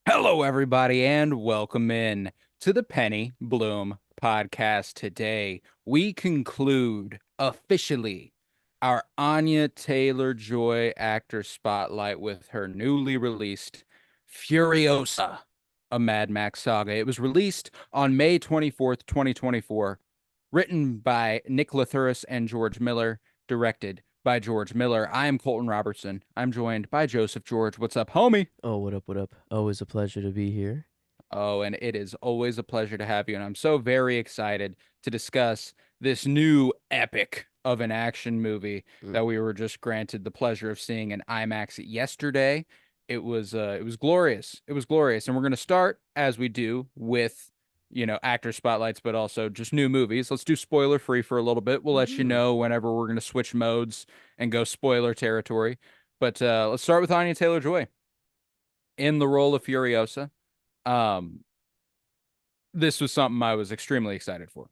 Hello, everybody, and welcome in to the Penny Bloom podcast. Today, we conclude officially our Anya Taylor-Joy actor spotlight with her newly released Furiosa, a Mad Max saga. It was released on May 24th, 2024, written by Nick Lathuris and George Miller, directed by George Miller. I am Colton Robertson. I'm joined by Joseph George. What's up, homie? Oh, what up, what up? Always a pleasure to be here. Oh, and it is always a pleasure to have you. And I'm so very excited to discuss this new epic of an action movie Mm. that we were just granted the pleasure of seeing in IMAX yesterday. It was glorious. It was glorious. And we're going to start as we do with, actor spotlights, but also just new movies. Let's do spoiler free for a little bit. We'll let you Mm. know whenever we're going to switch modes and go spoiler territory. But let's start with Anya Taylor-Joy in the role of Furiosa. Um, this was something I was extremely excited for.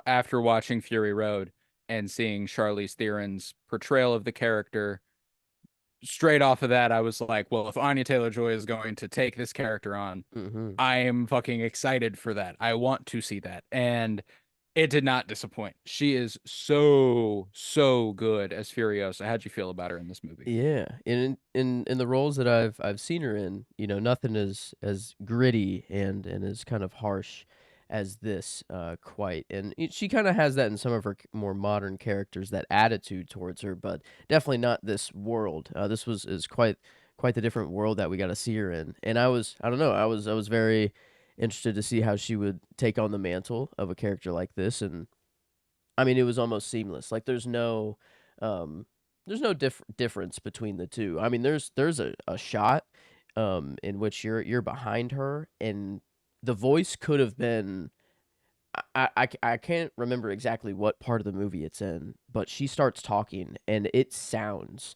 After watching Fury Road and seeing Charlize Theron's portrayal of the character, straight off of that, I was like, well, if Anya Taylor-Joy is going to take this character on, Hmm. I am fucking excited for that. I want to see that. And it did not disappoint. She is so, so good as Furiosa. How'd you feel about her in this movie? Yeah, in the roles that I've seen her in, nothing as gritty and as kind of harsh as this, quite. And she kind of has that in some of her more modern characters, that attitude towards her, but definitely not this world. This was is quite the different world that we got to see her in. And I don't know, I was very interested to see how she would take on the mantle of a character like this. And I mean, it was almost seamless. Like um, there's no difference between the two. I mean, there's a shot in which you're behind her, and the voice could have been. I can't remember exactly what part of the movie it's in, but she starts talking, and it sounds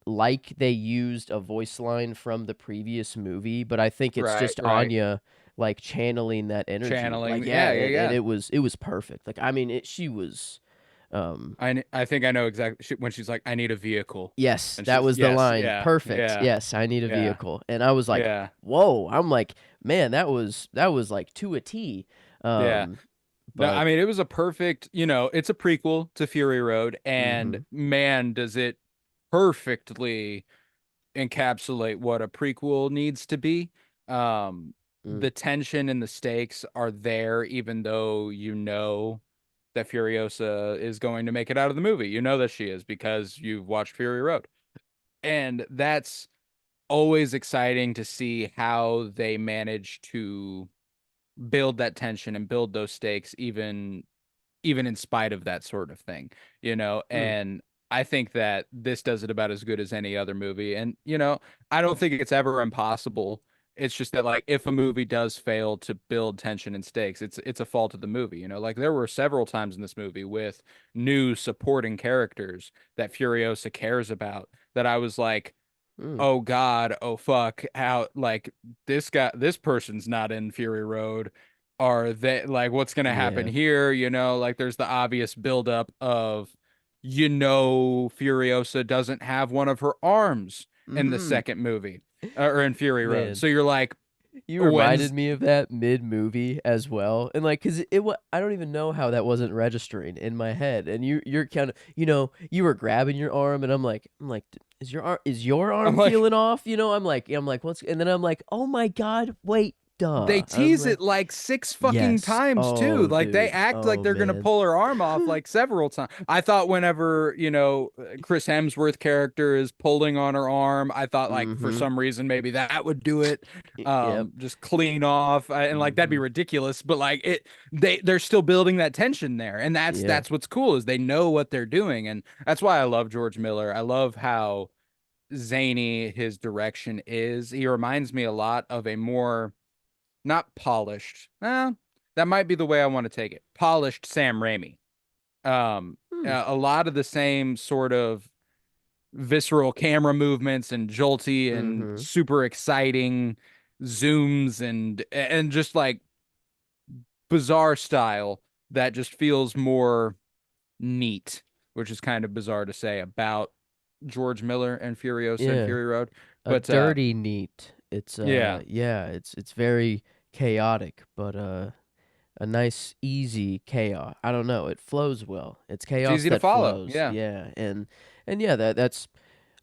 like they used a voice line from the previous movie, but I think it's Right, just right. Anya like channeling that energy. Like Channeling. yeah, Yeah, yeah, and yeah. it was perfect. Like I mean, she was um I think I know exactly when she's like, I need a vehicle. yes, And that she's, was the yes, line. yeah, Perfect. yeah, Yes, I need a yeah, vehicle. And I was like, yeah, "Whoa." I'm like, "Man, that was like to a T." yeah. Um No, but I mean, it was a perfect, it's a prequel to Fury Road, and mhm. man, does it perfectly encapsulate what a prequel needs to be. Mm. The tension and the stakes are there, even though you know that Furiosa is going to make it out of the movie. You know that she is because you've watched Fury Road. And that's always exciting to see how they manage to build that tension and build those stakes even in spite of that sort of thing, Mm. and I think that this does it about as good as any other movie. And I don't think it's ever impossible. It's just that, like, if a movie does fail to build tension and stakes, it's a fault of the movie. Like, there were several times in this movie with new supporting characters that Furiosa cares about that I was like, Mm. oh God, oh fuck, how, like, this person's not in Fury Road. Are they, like, what's gonna happen Yeah. here? Like, there's the obvious buildup of, Furiosa doesn't have one of her arms in the Mhm. second movie, or in Fury Road. Man, So you're like, you reminded when's me of that mid-movie as well. And like cuz it wa I don't even know how that wasn't registering in my head. And you're kind of, you were grabbing your arm and I'm like is your arm I'm like, feeling off? I'm like what's and then I'm like, "Oh my God, wait, they duh." I'm tease like, it like six fucking "Yes. times too. Oh, Like, they dude. act like Oh, they're gonna man." pull her arm off like several times. I thought whenever, Chris Hemsworth character is pulling on her arm, I thought, like, for Mhm. some reason maybe that would do it. Yep. Just clean off, and, like, that'd be Mhm. ridiculous. But, like, they're still building that tension there, and that's Yeah. that's what's cool, is they know what they're doing, and that's why I love George Miller. I love how zany his direction is. He reminds me a lot of a more, not polished. That might be the way I want to take it. Polished Sam Raimi. Hmm. A lot of the same sort of visceral camera movements and jolty and Mhm. super exciting zooms and just, like, bizarre style that just feels more neat, which is kind of bizarre to say about George Miller and Furiosa and Yeah. Fury Road. A But dirty neat It's Yeah. yeah, it's very chaotic, but a nice easy chaos. I don't know, it flows well. It's It's chaos easy to that follow. flows. Yeah. Yeah, and yeah, that's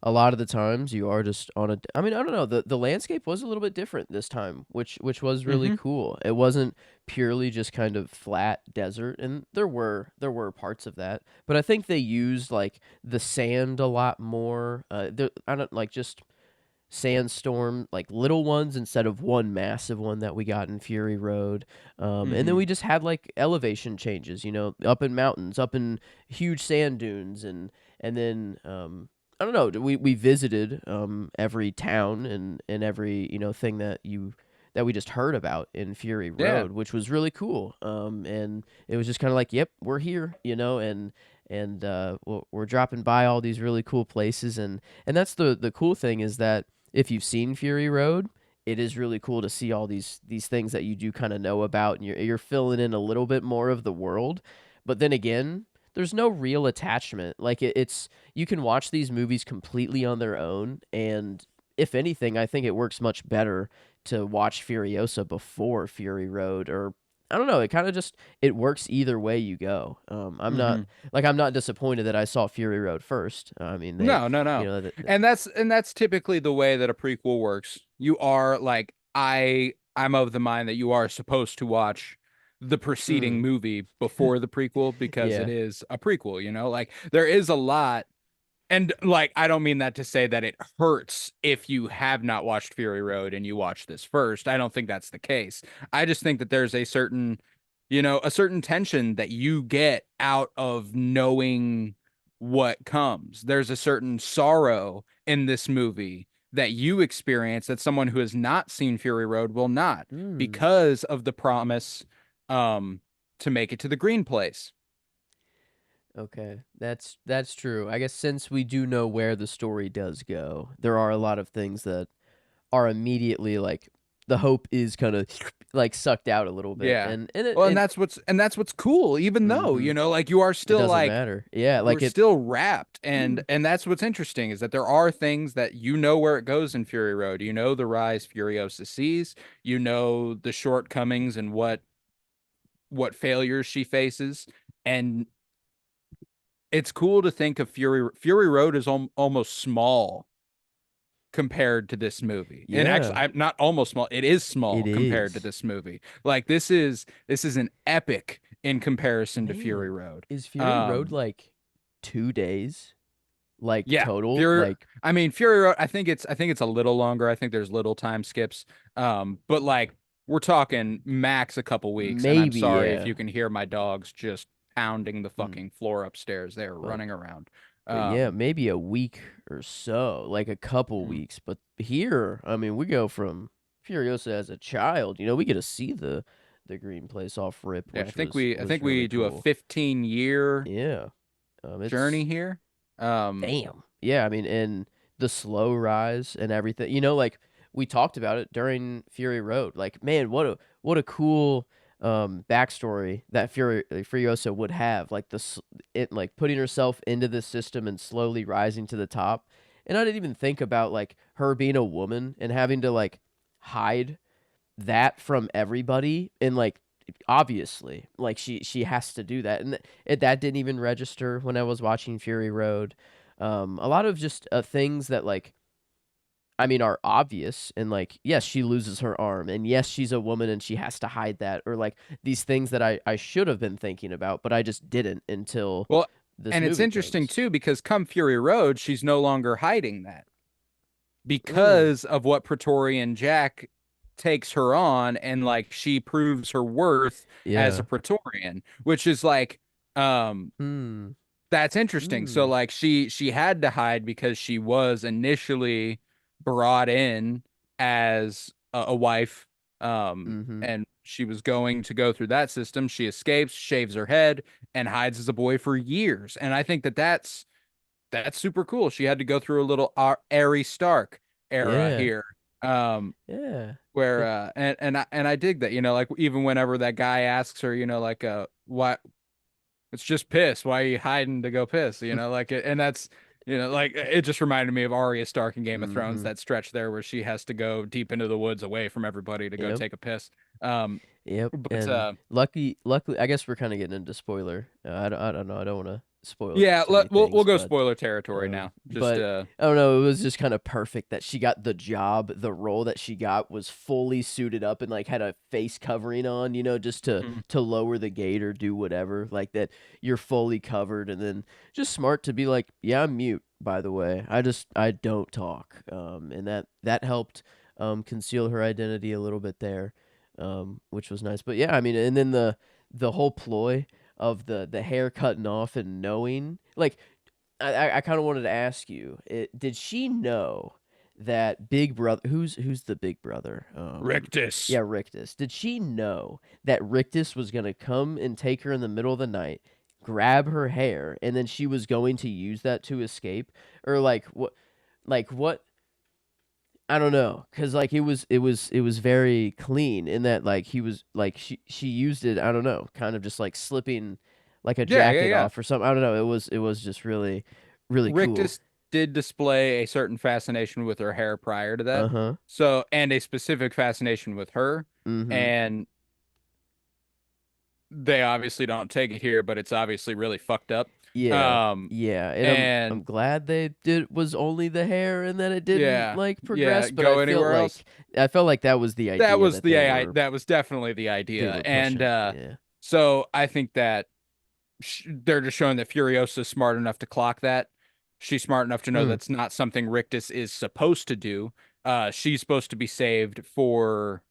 a lot of the times you are just on a I mean, I don't know, the landscape was a little bit different this time, which was really Hmm. cool. It wasn't purely just kind of flat desert, and there were parts of that, but I think they used like the sand a lot more. I don't like just sandstorm, like little ones instead of one massive one that we got in Fury Road. And then Hmm. we just had like elevation changes, up in mountains, up in huge sand dunes, and then I don't know. We visited every town and every thing that we just heard about in Fury Yeah. Road, which was really cool. And it was just kind of like, yep, we're here, and we're dropping by all these really cool places, and that's the cool thing is that if you've seen Fury Road, it is really cool to see all these things that you do kind of know about, and you're filling in a little bit more of the world. But then again, there's no real attachment. Like it's you can watch these movies completely on their own, and if anything, I think it works much better to watch Furiosa before Fury Road, or I don't know. It kind of just it works either way you go. Hmm. I'm not disappointed that I saw Fury Road first. I mean, No, no, no. And that's typically the way that a prequel works. You are like I'm of the mind that you are supposed to watch the preceding mm, movie before the prequel because it yeah. is a prequel, like there is a lot. And like I don't mean that to say that it hurts if you have not watched Fury Road and you watch this first. I don't think that's the case. I just think that there's a certain tension that you get out of knowing what comes. There's a certain sorrow in this movie that you experience that someone who has not seen Fury Road will not Mm. because of the promise um to make it to the green place. Okay, that's true. I guess since we do know where the story does go, there are a lot of things that are immediately like the hope is kind of like sucked out a little bit, Yeah. and it Well, and and that's what's cool, even though, mm-hmm. like you are It still doesn't like matter. Yeah, we're like it. still wrapped and Mm, and that's what's interesting is that there are things that where it goes in Fury Road. The rise Furiosa sees, the shortcomings and what failures she faces. And it's cool to think of Fury Road as almost small compared to this movie. And actually, yeah, I'm not almost small. It is it small compared to is. this movie. Like this is an epic in comparison to Fury Man, Road. is Fury Road Um, like 2 days? Like yeah, total? Like Fury Road. I think it's a little longer. I think there's little time skips. But like we're talking max a couple weeks. And I'm maybe, sorry if yeah. you can hear my dogs just pounding the Hmm. fucking floor upstairs. They're But running around. But yeah, Um, maybe a week or so, like a couple mm. weeks. But here, I mean, we go from Furiosa as a child. We get to see the green place off rip, Yeah, I which think was we I was think really we do a cool. 15-year Yeah, journey it's here. Um, damn. Yeah, I mean, and the slow rise and everything. Like we talked about it during Fury Road. Like, man, what a cool backstory that Furiosa would have. Like it like putting herself into the system and slowly rising to the top. And I didn't even think about like her being a woman and having to like hide that from everybody, and like obviously like she has to do that, and that didn't even register when I was watching Fury Road. A lot of just things that like I mean are obvious, and like yes, she loses her arm, and yes, she's a woman and she has to hide that, or like these things that I should have been thinking about but I just didn't until well, this and it's movie interesting comes. too because come Fury Road, she's no longer hiding that Mm, because of what Praetorian Jack takes her on, and like she proves her worth as a yeah. Praetorian, which is like um Mm, that's interesting. So mm, like she had to hide because she was initially brought in as a wife, mm-hmm. and she was going to go through that system. She escapes, shaves her head, and hides as a boy for years. And I think that that's super cool. She had to go through a little Arry Stark era Yeah, here. Um, yeah. where It, and I dig that, like even whenever that guy asks her, why it's just piss. Why are you hiding to go piss? Like it, and Like it just reminded me of Arya Stark in Game of Thrones, Mm-hmm. that stretch there where she has to go deep into the woods away from everybody to go Yep. take a piss. Um, Yep. but And luckily, I guess we're kind of getting into spoiler. I don't know. I don't want to spoil yeah, too many we'll things, go but spoiler territory now. Just but I don't know. It was just kind of perfect that she got the job. The role that she got was fully suited up and like had a face covering on, just to mhm. lower the gate or do whatever. Like that, you're fully covered, and then just smart to be like, yeah, I'm mute. By the way, I don't talk. And that helped conceal her identity a little bit there, which was nice. But yeah, I mean, and then the whole ploy of the hair cutting off and knowing like I kind of wanted to ask you, did she know that Big Brother, who's the Big Brother? Rictus. Yeah, Rictus. Did she know that Rictus was gonna come and take her in the middle of the night, grab her hair, and then she was going to use that to escape, or like what, like what? I don't know, cause like it was very clean in that like he was like she used it. I don't know, kind of just like slipping like a Yeah, yeah, jacket yeah. off or something. I don't know. It was just really really cool. Rictus did display a certain fascination with her hair prior to that. Uh-huh. So, and a specific fascination with her. Mm-hmm. And they obviously don't take it here, but it's obviously really fucked up. Yeah. Um, Yeah. And I'm and glad they did was only the hair and that it didn't yeah, like yeah, progress, but go anywhere else. I felt like that was the That idea was that they were that was definitely the they idea. were And pushing. Yeah. so I think that they're just showing that Furiosa is smart enough to clock that. She's smart enough to know Mm. that's not something Rictus is supposed to do. She's supposed to be saved for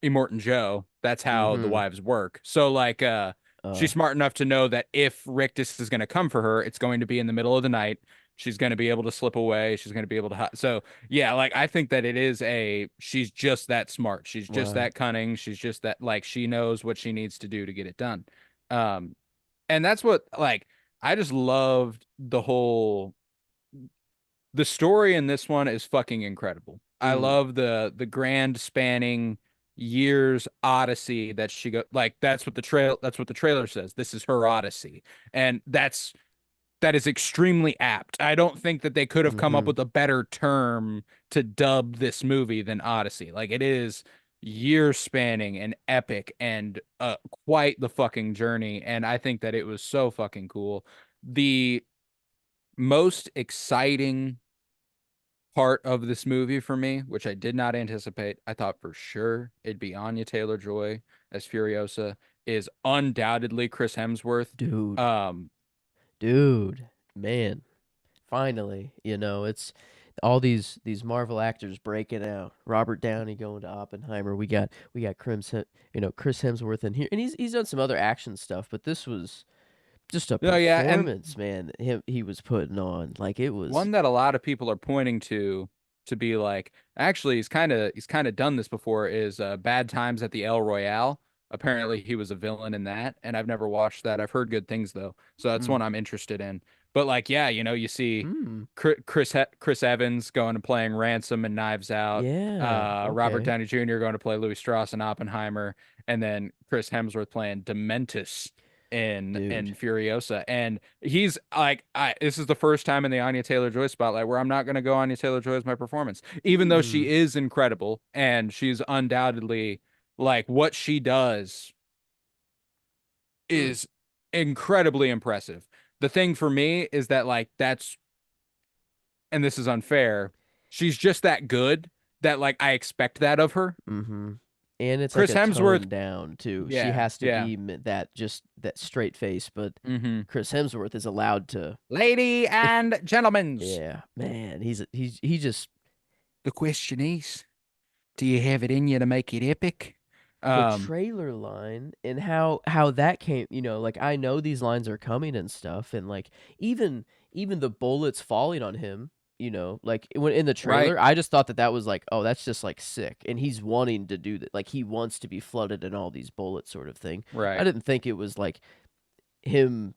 Immortan Joe. That's how the Mm-hmm. wives work. So like Uh she's smart enough to know that if Rictus is going to come for her, it's going to be in the middle of the night. She's going to be able to slip away. She's going to be able to so yeah, like I think that she's just that smart. She's just right. that cunning. She's just that like she knows what she needs to do to get it done. Um and that's what like I just loved the story in this one is fucking incredible. I Mm. love the grand spanning years odyssey that she go like that's what the trailer says. This is her odyssey. And that is extremely apt. I don't think that they could have come up Mm-hmm. with a better term to dub this movie than Odyssey. Like it is year spanning and epic and quite the fucking journey. And I think that it was so fucking cool. The most exciting part of this movie for me, which I did not anticipate, I thought for sure it'd be Anya Taylor-Joy as Furiosa, is undoubtedly Chris Hemsworth. Dude. Um, Dude. Man. Finally, it's all these Marvel actors breaking out. Robert Downey going to Oppenheimer. We got Chris Hemsworth in here, and he's done some other action stuff, but this was just a no, yeah, and performance, man. He was putting on like it was. one that a lot of people are pointing to be like, actually, he's kind of done this before is Bad Times at the El Royale. Apparently, he was a villain in that, and I've never watched that. I've heard good things though, so that's Mm, one I'm interested in. But like, yeah, you see mm, Chris Evans going to playing Ransom and Knives Out, yeah. Robert Okay, Downey Jr. going to play Louis Strauss in Oppenheimer, and then Chris Hemsworth playing Dementus in dude. Furiosa. And he's like, this is the first time in the Anya Taylor-Joy spotlight where I'm not going to go Anya Taylor-Joy as my performance, even though she Mm, is incredible and she's undoubtedly like what she does mm, is incredibly impressive. The thing for me is that like and this is unfair, she's just that good that like I expect that of her. mm-hmm. And it's like Chris a Hemsworth, tone down too. She yeah, has to yeah. be that just that straight face, but Mm-hmm. Chris Hemsworth is allowed to. Lady and gentlemen, Yeah, man, he just the question is, do you have it in you to make it epic? the Um, trailer line and how that came, like I know these lines are coming and stuff, and like even the bullets falling on him, like when in the right, trailer, I just thought that was like, oh, that's just like sick, and he's wanting to do that, like he wants to be flooded in all these bullets, sort of thing. I right. didn't think it was like him.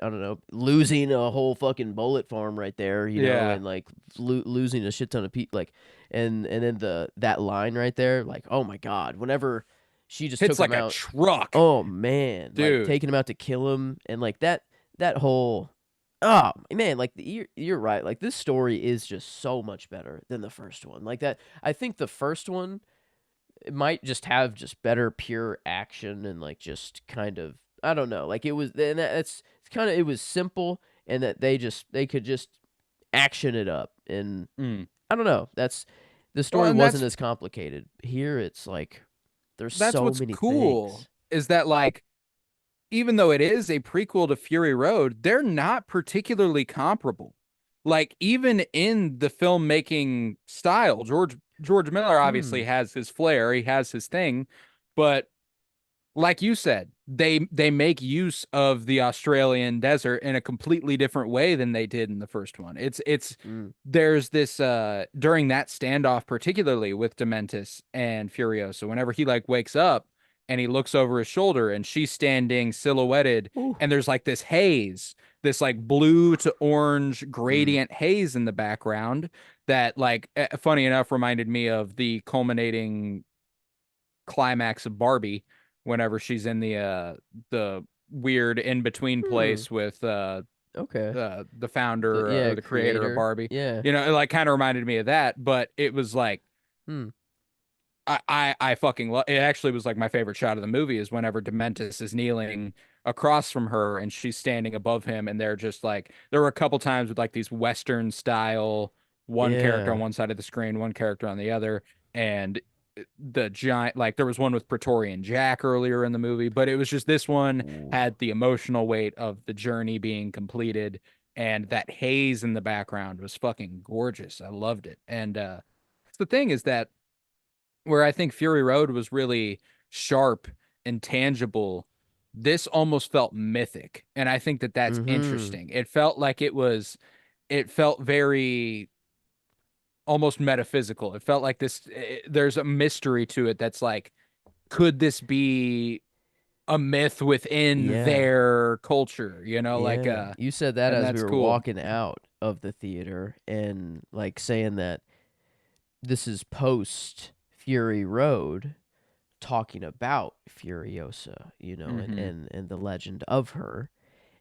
I don't know, losing a whole fucking bullet farm right there, Yeah. and like losing a shit ton of people, like, and then that line right there, like, oh my god, whenever she just Hits took him like a out, truck, oh man, like dude. taking him out to kill him, and like that that whole oh man, like you're right. Like this story is just so much better than the first one. Like that, I think the first one it might just have just better pure action and like just kind of I don't know. Like it was, and that's it's kind of it was simple, and that they could just action it up, and Mm. I don't know. That's the Well, story and wasn't as complicated. Here, it's like there's that's so what's many cool things. is that like even though it is a prequel to Fury Road, they're not particularly comparable. Like even in the filmmaking style, George Miller Hmm. obviously has his flair, he has his thing, but like you said, they make use of the Australian desert in a completely different way than they did in the first one. It's Mm. there's this during that standoff, particularly with Dementis and Furiosa, whenever he like wakes up and he looks over his shoulder and she's standing silhouetted Ooh. and there's like this haze, this like blue to orange Mm. gradient haze in the background that like funny enough reminded me of the culminating climax of Barbie whenever she's in the weird in between Hmm. place with Okay. the founder or Yeah, the creator of creator. Barbie. Yeah. You know, it like kind of reminded me of that, but it was like Hmm. I fucking love it. Actually was like my favorite shot of the movie is whenever Dementis is kneeling across from her and she's standing above him and they're just like there were a couple times with like these Western style one character on Yeah. one side of the screen, one character on the other, and the giant like there was one with Praetorian Jack earlier in the movie, but it was just this one Ooh. had the emotional weight of the journey being completed and that haze in the background was fucking gorgeous. I loved it. And the thing is that where I think Fury Road was really sharp and tangible, this almost felt mythic. And I think that that's Mm-hmm. interesting. It felt like it felt very almost metaphysical. It felt like there's a mystery to it that's like, could this be a myth within Yeah. their culture? Yeah. You said that And as we that's were cool. walking out of the theater, and like saying that this is post Fury Road, talking about Furiosa, Hmm. and the legend of her.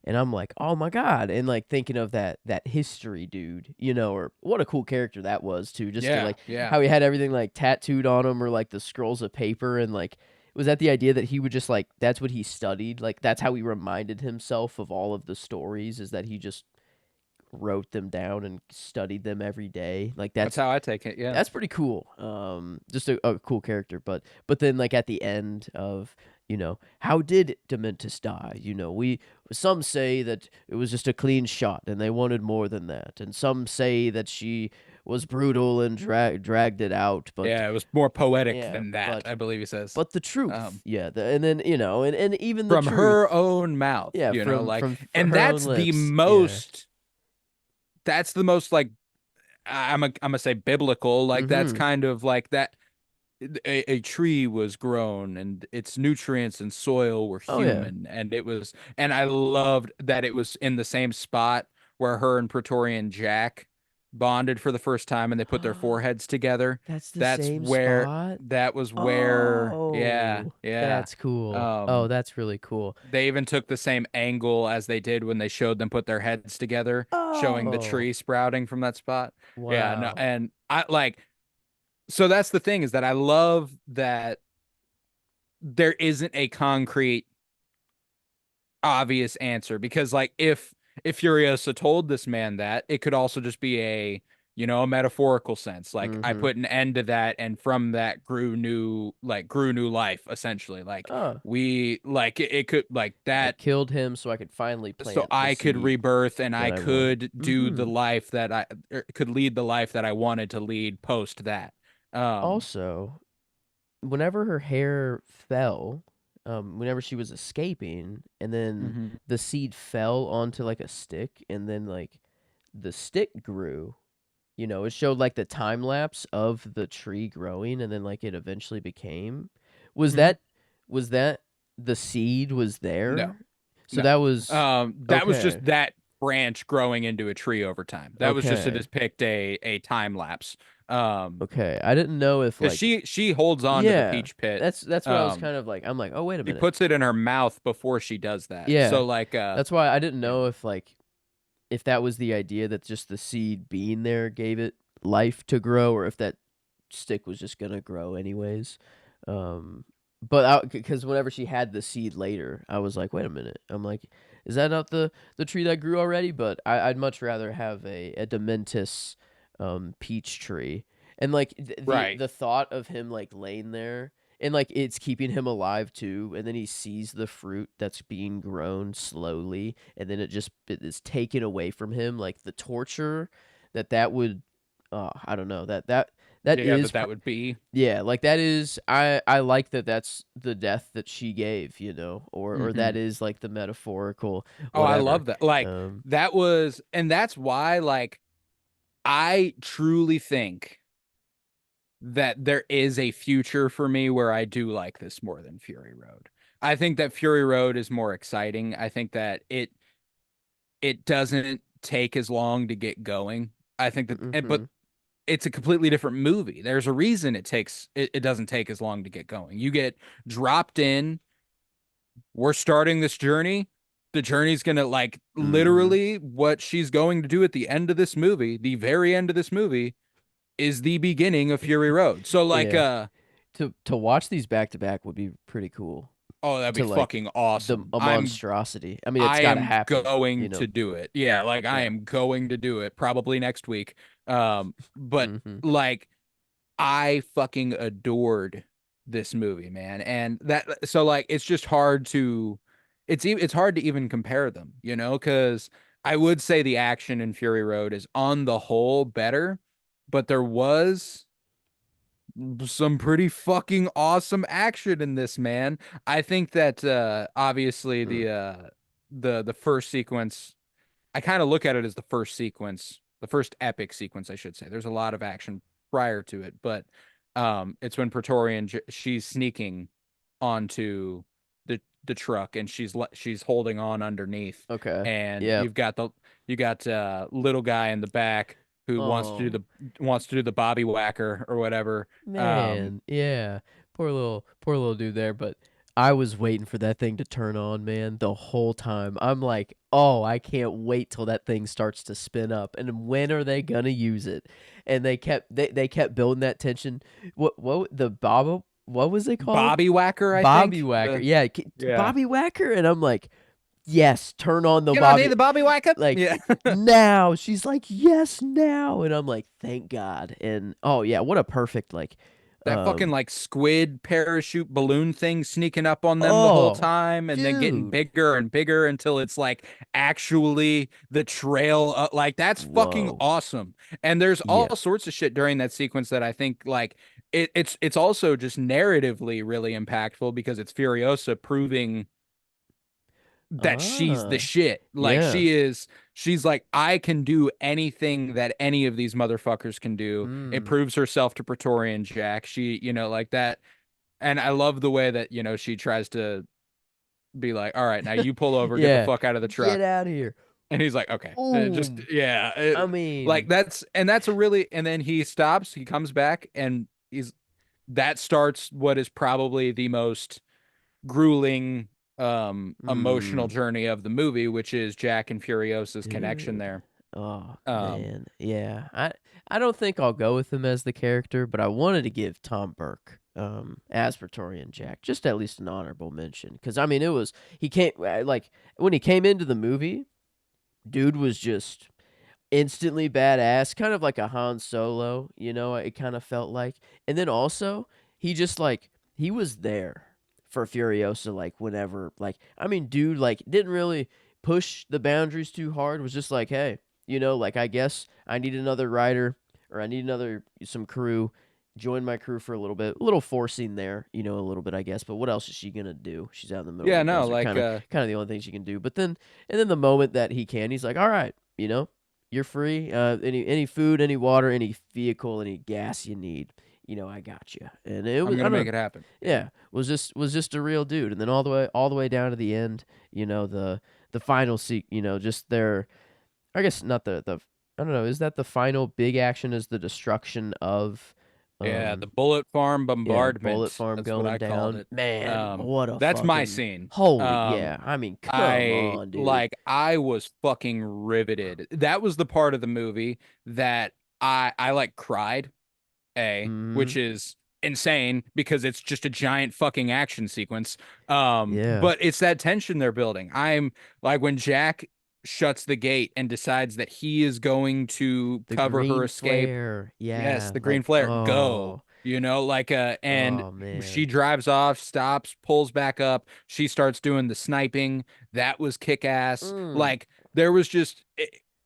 And I'm like, oh my god, and like thinking of that history dude, or what a cool character that was too. Just to Yeah, like yeah. how he had everything like tattooed on him, or like the scrolls of paper, and like was that the idea that he would just like that's what he studied, like that's how he reminded himself of all of the stories, is that he just wrote them down and studied them every day. Like That's how I take it. Yeah. that's pretty cool. Just a cool character, but then like at the end of how did Dementis die? We some say that it was just a clean shot and they wanted more than that, and some say that she was brutal and dragged it out. But Yeah, it was more poetic yeah, than that, but I believe he says. but the truth, Um, yeah, and then and even the from truth, her own mouth, yeah, from like, from and her own lips, yeah. that's the most like I'm gonna say biblical, like that's Mm-hmm. kind of like that a tree was grown and its nutrients and soil were Oh yeah. human and it was and I loved that it was in the same spot where her and Praetorian Jack bonded for the first time and they put their foreheads together. That's the That's same where spot? that was where yeah, Oh, yeah. that's cool. Oh, Um that's really cool. they even took the same angle as they did when they showed them put their heads together, showing the Oh, tree sprouting from that spot. Yeah, no, wow. and I like so that's the thing is that I love that there isn't a concrete obvious answer because like if Furiosa told this man that it could also just be a metaphorical sense like I Mhm. put an end to that and from that grew new life essentially like Oh, we like it could like I that killed him so I could finally so plant the I could seed rebirth and that I I wanted. could do the Mhm. life that could lead the life that I wanted to lead post that um Also, whenever her hair fell, whenever she was escaping, and then mhm. the seed fell onto like a stick, and then like the stick grew. It showed like the time lapse of the tree growing, and then like it eventually became. Was Mhm. that was that the seed was No. there? So No. that was That was okay. just that branch growing into a tree over time. That was just to Okay. depict a time lapse. Okay, I didn't know if Because like she holds on to the yeah, peach pit. that's what I was kind of like. I'm like, oh wait a She minute. puts it in her mouth before she does that. Yeah, So like that's why I didn't yeah. know if like if that was the idea that just the seed being there gave it life to grow, or if that stick was just gonna grow anyways. But because whenever she had the seed later, I was like, wait a minute. I'm like, is that not the tree that grew already? But I'd much rather have a Dementis peach tree. And like Right. the thought of him like laying there and like it's keeping him alive too, and then he sees the fruit that's being grown slowly, and then it is taken away from him, like the torture that would I don't know, that Yeah, is that would be. yeah, like that is I like that that's the death that she gave, or Hmm. that is like the metaphorical Oh, I whatever. love that. Like Um that was, and that's why like I truly think that there is a future for me where I do like this more than Fury Road. I think that Fury Road is more exciting. I think that it doesn't take as long to get going. I think that, but mhm. it's a completely different movie. There's a reason it doesn't take as long to get going. You get dropped in. We're starting this journey. The journey's gonna like Mhm. literally what she's going to do at the end of this movie, the very end of this movie, is the beginning of Fury Road. So like Yeah. To watch these back to back would be pretty cool. oh, that'd be To like fucking awesome. a monstrosity. I mean, it's I got to am happen, going to do it. Yeah, like I Yeah. am going to do it probably next week. But Mhm. like I fucking adored this movie, man. And that so like it's just hard to it's hard to even compare them, because I would say the action in Fury Road is on the whole better, but there was some pretty fucking awesome action in this, man. I think that obviously Mm. the first sequence, I kind of look at it as the first sequence, the first epic sequence, I should say. There's a lot of action prior to it, but it's when she's sneaking onto the truck and she's holding on underneath, Okay. and Yep. you got little guy in the back who Oh, wants to do the Bobby Whacker or whatever. man. Yeah. Poor little dude there, but I was waiting for that thing to turn on, man, the whole time. I'm like, "Oh, I can't wait till that thing starts to spin up. And when are they gonna use it?" And they kept building that tension. What was it called? Bobby Whacker, I Bobby think. Whacker. The Yeah, Yeah. Bobby Whacker, and I'm like, "Yes, turn on the You don't need Bobby." the Bobby Whacker. Like Yeah. now, she's like, "Yes, now," and I'm like, "Thank God!" And oh yeah, what a perfect like, That fucking um, like squid parachute balloon thing sneaking up on them the whole oh, time and then getting dude, bigger and bigger until it's like actually the trail. Like that's fucking whoa, awesome. And there's yeah, all sorts of shit during that sequence that I think like it's also just narratively really impactful because it's Furiosa proving that she's the ah, shit. Like yeah, she's like, I can do anything that any of these motherfuckers can do. It mm, proves herself to Praetorian Jack. She, like that. And I love the way that, she tries to be like, all right, now you pull over, get the yeah, fuck out of the get truck. out of here, And he's like, okay, boom. yeah. I Like mean, that's a really, and then he stops, he comes back and that starts what is probably the most grueling emotional mm, journey of the movie, which is Jack and Furiosa's connection dude. there. Oh um man, yeah. I don't think I'll go with him as the character, but I wanted to give Tom Burke as Praetorian Jack just at least an honorable mention because I mean it was he came like when he came into the movie, dude was just instantly badass, kind of like a Han Solo, it kind of felt like. And then also, he just like he was there for Furiosa like whenever like I mean, dude like didn't really push the boundaries too hard, was just like, "Hey, like I guess I need another rider or I need another some crew." Join my crew for a little bit. A little forcing there, a little bit I guess, but what else is she going to do? She's out in the middle of yeah, the no, desert, like kind of the only thing she can do. But then and then the moment that he can, he's like, "All right, you're free. Any food, any water, any vehicle, any gas you need, I got you." And it I'm was I gonna don't make know, it happen. Yeah. yeah, was just a real dude. And then all the way down to the end, the final just their I guess not the I don't know, is that the final big action, is the destruction of, Yeah, the um bullet farm yeah, Bullet bombardment. Farm That's what going I called down? it. Man, what a That's my fucking scene. holy Um, yeah, I mean, come I on, dude. like I was fucking riveted. That was the part of the movie that I like cried, which Mhm. is insane because it's just a giant fucking action sequence. Yeah. But it's that tension they're building. I'm like when Jack shuts the gate and decides that he is going to The cover her green escape. flare, Yes, yeah, the green like, flare, go. oh, And oh, she man. drives off, stops, pulls back up. She starts doing the sniping. That was kick ass. Mm. Like, there was just,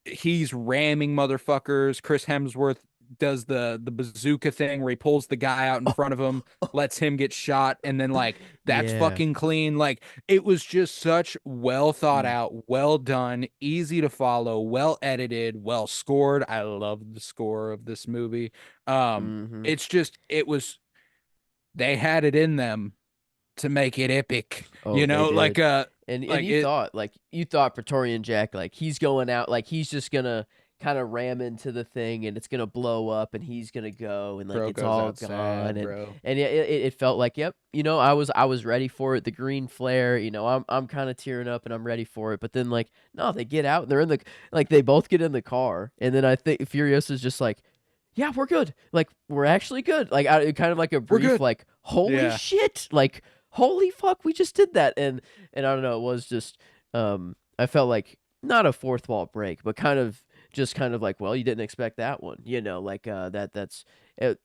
he's ramming motherfuckers. Chris Hemsworth does the bazooka thing where he pulls the guy out in front of him, lets him get shot, and then, like, that's Yeah. fucking clean. Like, it was just such well thought Mm. out, well done, easy to follow, well edited, well scored. I love the score of this movie. Mhm. It's just it was they had it in them to make it epic, Oh, they like did. And like it you thought Praetorian Jack, like, he's going out, like, he's just gonna kinda ram into the thing, and it's gonna blow up, and he's gonna go, and, like, bro it's goes all out gone, sad, bro. and it felt like, yep, I was ready for it, the green flare, I'm kinda tearing up, and I'm ready for it, but then, like, no, they get out, and they're in the like, they both get in the car, and then I think Furiosa's just like, "Yeah, we're good. Like, we're actually good." Like, kind of like a We're brief, good. like, "Holy Yeah. shit!" Like, "Holy fuck, we just did that." And I don't know, it was just, I felt like not a fourth wall break, but kind of like, well, you didn't expect that one, like, that's uh,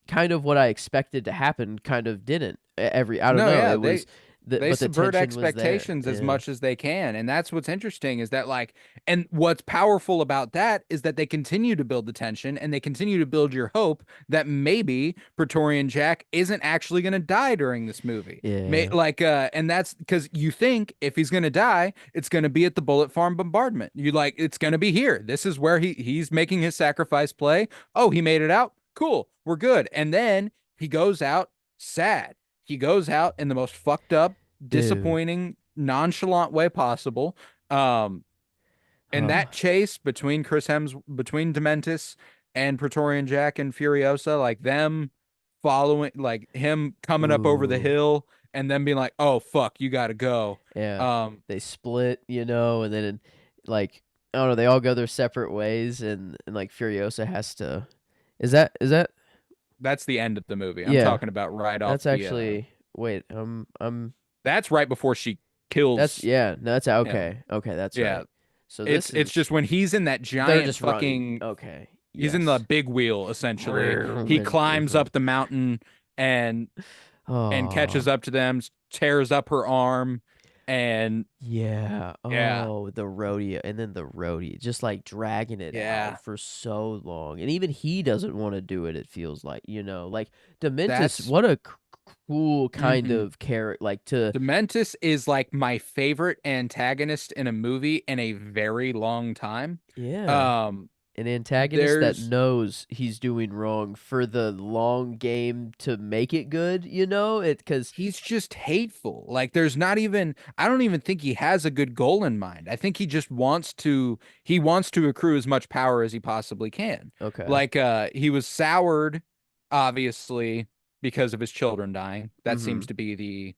kind of what I expected to happen. Kind of didn't. I don't No, know. yeah, It was they but the subvert tension was there. expectations as Yeah, much as they can. And that's what's interesting is that like and what's powerful about that is that they continue to build the tension and they continue to build your hope that maybe Praetorian Jack isn't actually going to die during this movie. yeah, And that's because you think if he's going to die, it's going to be at the Bullet Farm bombardment. You like it's going to be here. This is where he's making his sacrifice play. Oh, he made it out. Cool. We're good. And then he goes out sad. He goes out in the most fucked up, dude. disappointing, nonchalant way possible. Um, and Huh. that chase between Dementis and Praetorian Jack and Furiosa, like them following, like him coming up over the Ooh. hill and then being like, "Oh fuck, you gotta go." Yeah. Um, They split, and then, like, I don't know, they all go their separate ways, and like Furiosa has to. Is that that's the end of the movie. I'm yeah. talking about right off That's the. actually wait, That's right before she that's kills yeah, no, that's him. okay. Okay, that's Yeah, right. So it's just when he's in that they're giant just running. fucking Okay. he's in the Yes. big wheel essentially. He And climbs up the mountain and catches oh, up to them, tears up her arm, and yeah. yeah, Oh, the rodeo, and then the rodeo, just like dragging it out yeah. for so long, and even he doesn't want to do it. It feels like, like Dementis. That's What a cool kind mhm. of character, like to Dementis is like my favorite antagonist in a movie in a very long time. yeah. Um, An antagonist that there's knows he's doing wrong for the long game to make it good, it because he's just hateful. Like there's not even I don't even think he has a good goal in mind. I think he wants to accrue as much power as he possibly can. okay. Like he was soured obviously because of his children dying. That seems Mm-hmm. to be the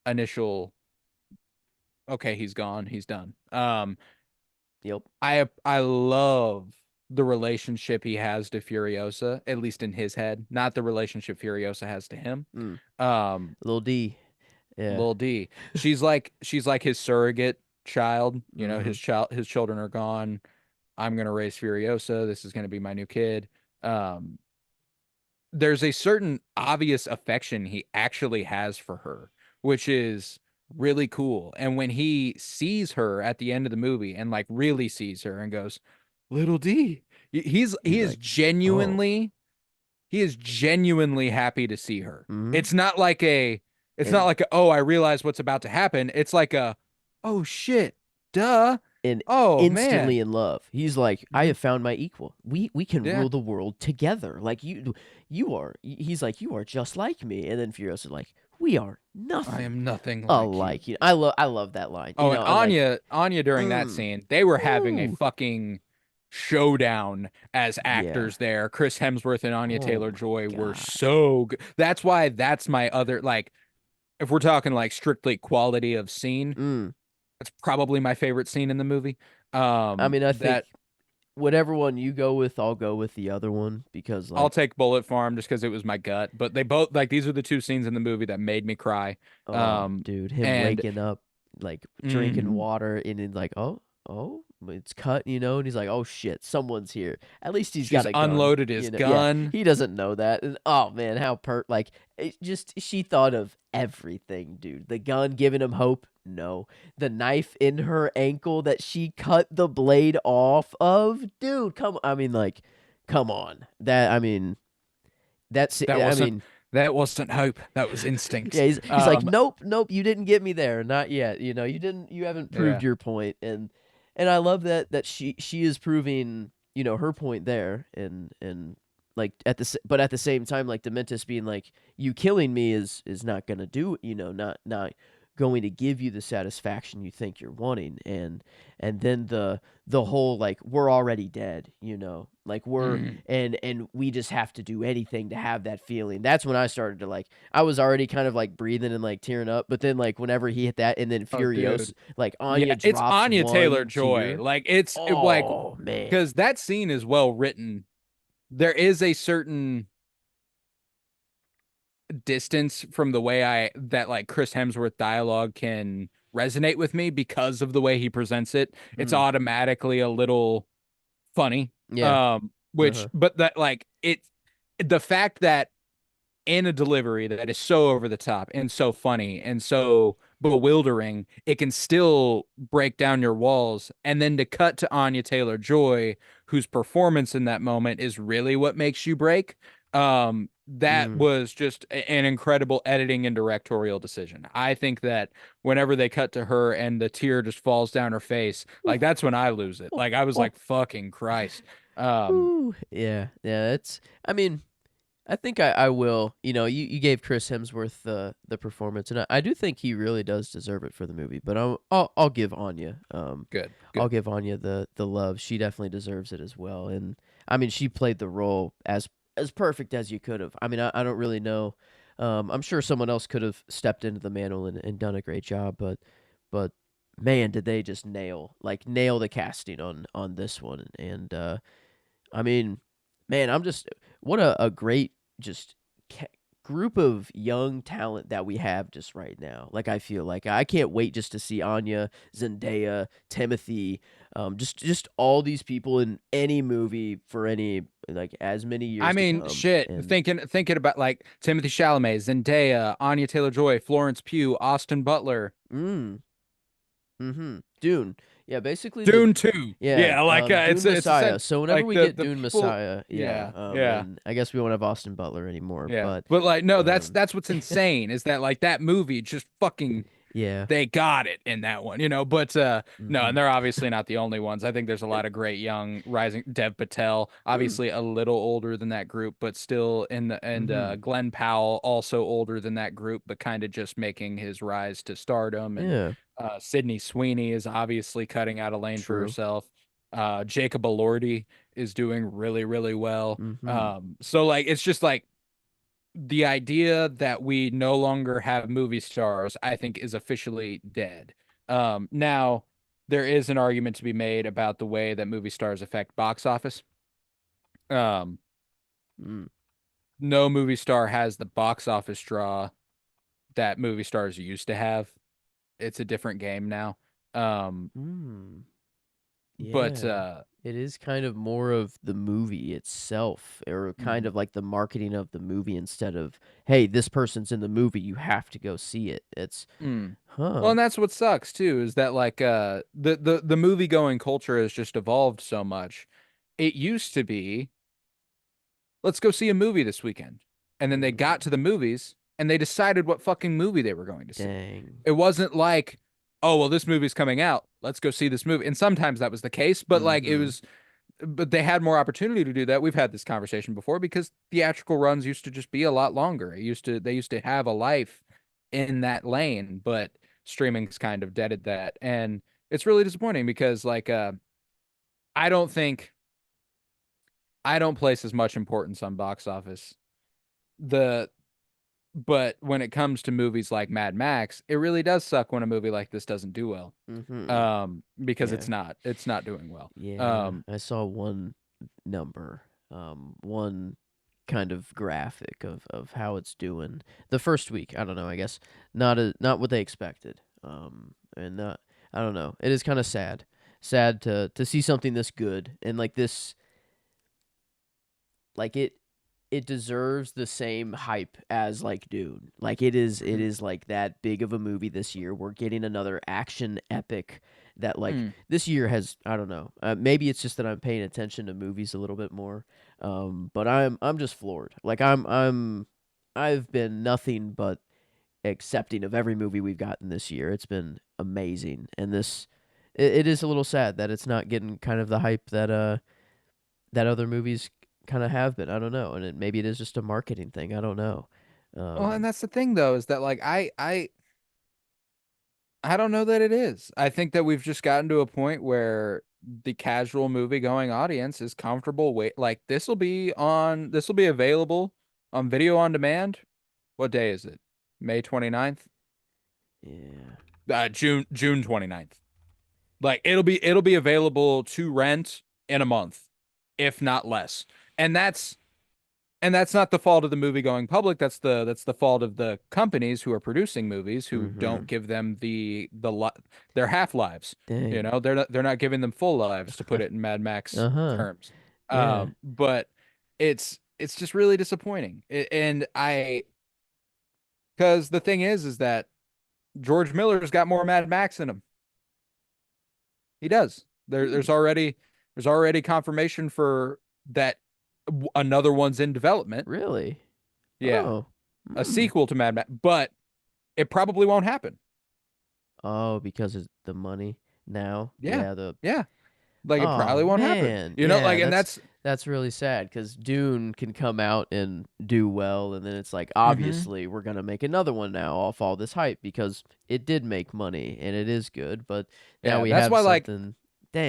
initial okay, he's gone, he's done. Yep. I love the relationship he has to Furiosa, at least in his head, not the relationship Furiosa has to him. Mm. Um Little D. Yeah. Lil D. She's like his surrogate child. Mm-hmm. His children are gone. I'm gonna raise Furiosa. This is gonna be my new kid. Um, there's a certain obvious affection he actually has for her, which is really cool. And when he sees her at the end of the movie and like really sees her and goes, Little D, he's he He's is like, oh. genuinely he is genuinely happy to see her. Mm-hmm. It's not like And oh, I realize what's about to happen. It's like oh shit, duh. and Oh instantly man. in love. He's like, I Mhm. have found my equal. We can Yeah, rule the world together. Like you are. He's like, you are just like me. And then Furiosa's like, we are I nothing am nothing like you. alike. I love that line. Oh, and And like, Anya during that mm, scene, they were having a ooh, fucking showdown as Yeah. actors there. Chris Hemsworth and Anya Oh my Taylor-Joy were God. so good. That's my other, like, if we're talking like strictly quality of scene, Mm. that's probably my favorite scene in the movie. I mean, I think That whatever one you go with, I'll go with the other one because I'll like, take Bullet Farm just because it was my gut, but they both, like, these are the two scenes in the movie that made me cry. oh, Um, dude, him and waking up, like drinking mhm, water, and then like, oh, it's cut, and he's like, oh shit, someone's here. At least he's got she's a gun, unloaded his Yeah, gun. he doesn't know that, and oh man, how like, it just she thought of everything, dude. The gun giving him hope. No, the knife in her ankle that she cut the blade off of, dude. I mean, like, come on. That I mean, that's That I wasn't mean, that wasn't hope. That was yeah, instinct. he's like, nope, nope, you didn't get me there, not yet. You haven't proved Yeah. your point, and I love that she is proving her point there, and like but at the same time, like Dementis being like, you killing me is not gonna do, not going to give you the satisfaction you think you're wanting, and then the whole like, we're already dead, like we're Mhm. and we just have to do anything to have that feeling. That's when I started to like, I was already kind of like breathing and like tearing up, but then like whenever he hit that, and then Oh, Furios, dude. like Yeah, Anya it's drops Anya one Taylor-Joy. tear. Like like, Oh man. because that scene is well written. There is a certain distance from the way I that like Chris Hemsworth dialogue can resonate with me because of the way he presents it. It's Mm, automatically a little funny. yeah. Which Uh-huh. but that like the fact that in a delivery that is so over the top and so funny and so bewildering, it can still break down your walls. And then to cut to Anya Taylor-Joy, whose performance in that moment is really what makes you break. That Mm. was just an incredible editing and directorial decision. I think that whenever they cut to her and the tear just falls down her face, Ooh, like that's when I lose it. oh, Like I was oh, like, fucking Christ. Um, ooh. Yeah, yeah, that's I mean, I think I will. You gave Chris Hemsworth the performance, and I do think he really does deserve it for the movie. But I'll give Anya good, I'll good. give Anya the love. She definitely deserves it as well. And I mean, she played the role as perfect as you could have. I mean, I don't really know. I'm sure someone else could have stepped into the mantle and done a great job, but man, did they just nail the casting on this one. And I mean, man, I'm just what a great just ca- group of young talent that we have just right now. Like I feel like I can't wait just to see Anya, Zendaya, Timothy, just all these people in any movie for any like as many I years to mean, come. shit. And Thinking about like Timothy Chalamet, Zendaya, Anya Taylor-Joy, Florence Pugh, Austin Butler, mm, mm-hmm. Dune. Yeah, basically the Dune 2. yeah, Yeah, like Dune it's a Messiah. sense So whenever like we get the Dune well, Messiah, yeah, yeah, yeah, and I guess we won't have Austin Butler anymore, yeah. but But like no, um, that's what's insane is that like that movie just fucking yeah. they got it in that one, but no, Mm-hmm. and they're obviously not the only ones. I think there's a lot of great young rising Dev Patel, Mm, obviously a little older than that group, but still in the and mm-hmm. Glenn Powell also older than that group, but kind of just making his rise to stardom. And Yeah, Sydney Sweeney is obviously cutting out a lane for true. herself. Jacob Elordi is doing really, really well. Mm-hmm. So like it's just like the idea that we no longer have movie stars, I think, is officially dead. Now, there is an argument to be made about the way that movie stars affect box office. Um, Mm. no movie star has the box office draw that movie stars used to have. It's a different game now. Um, Mm. but Yeah. It is kind of more of the movie itself, or kind mhm. of like the marketing of the movie instead of, hey, this person's in the movie, you have to go see it. It's, Mm. Well, huh. and that's what sucks too, is that like the movie going culture has just evolved so much. It used to be let's go see a movie this weekend. And then they got Mm. to the movies and they decided what fucking movie they were going to see. Dang. It wasn't like, oh, well, this movie's coming out. Let's go see this movie. And sometimes that was the case, but like Mm-hmm. but they had more opportunity to do that. We've had this conversation before because theatrical runs used to just be a lot longer. They used to have a life in that lane, but streaming's kind of deaded that. And it's really disappointing because like, I don't think I don't place as much importance on box office. The But when it comes to movies like Mad Max, it really does suck when a movie like this doesn't do well. Mm-hmm. Because Yeah. it's not doing well. Yeah. I saw one number, one kind of graphic of how it's doing the first week. I don't know. I guess not what they expected. And I don't know. It is kind of sad to see something this good and like this, like it deserves the same hype as like Dune. Like it is like that big of a movie this year. We're getting another action epic that like Mm. this year has, I don't know. Maybe it's just that I'm paying attention to movies a little bit more. But I'm just floored. Like I've been nothing but accepting of every movie we've gotten this year. It's been amazing. And it is a little sad that it's not getting kind of the hype that other movies kind of have been. I don't know, and maybe it is just a marketing thing. I don't know. Well, and Um, that's the thing though, is that like I don't know that it is. I think that we've just gotten to a point where the casual movie going audience is comfortable wait like this will be available on video on demand. What day is it? May 29th? yeah, June 29th. Like it'll be available to rent in a month, if not less. And that's not the fault of the movie going public. That's the fault of the companies who are producing movies who mm-hmm. don't give them their half lives. You Dang, know, they're not giving them full lives, to put it in Mad Max uh huh, terms. yeah, But it's just really disappointing. And I because the thing is that George Miller's got more Mad Max in him. He does. hmm. There's already confirmation for that. Another one's in development. Really? Yeah, Oh, a hmm. sequel to Mad Max, but it probably won't happen. Oh, because of the money now. Yeah, Yeah, the yeah, like it oh probably won't happen. man, You know, yeah, like, and that's really sad because Dune can come out and do well, and then it's like hmm obviously we're gonna make another one now off all this hype because it did make money and it is good, but now yeah. we That's have why, like, something.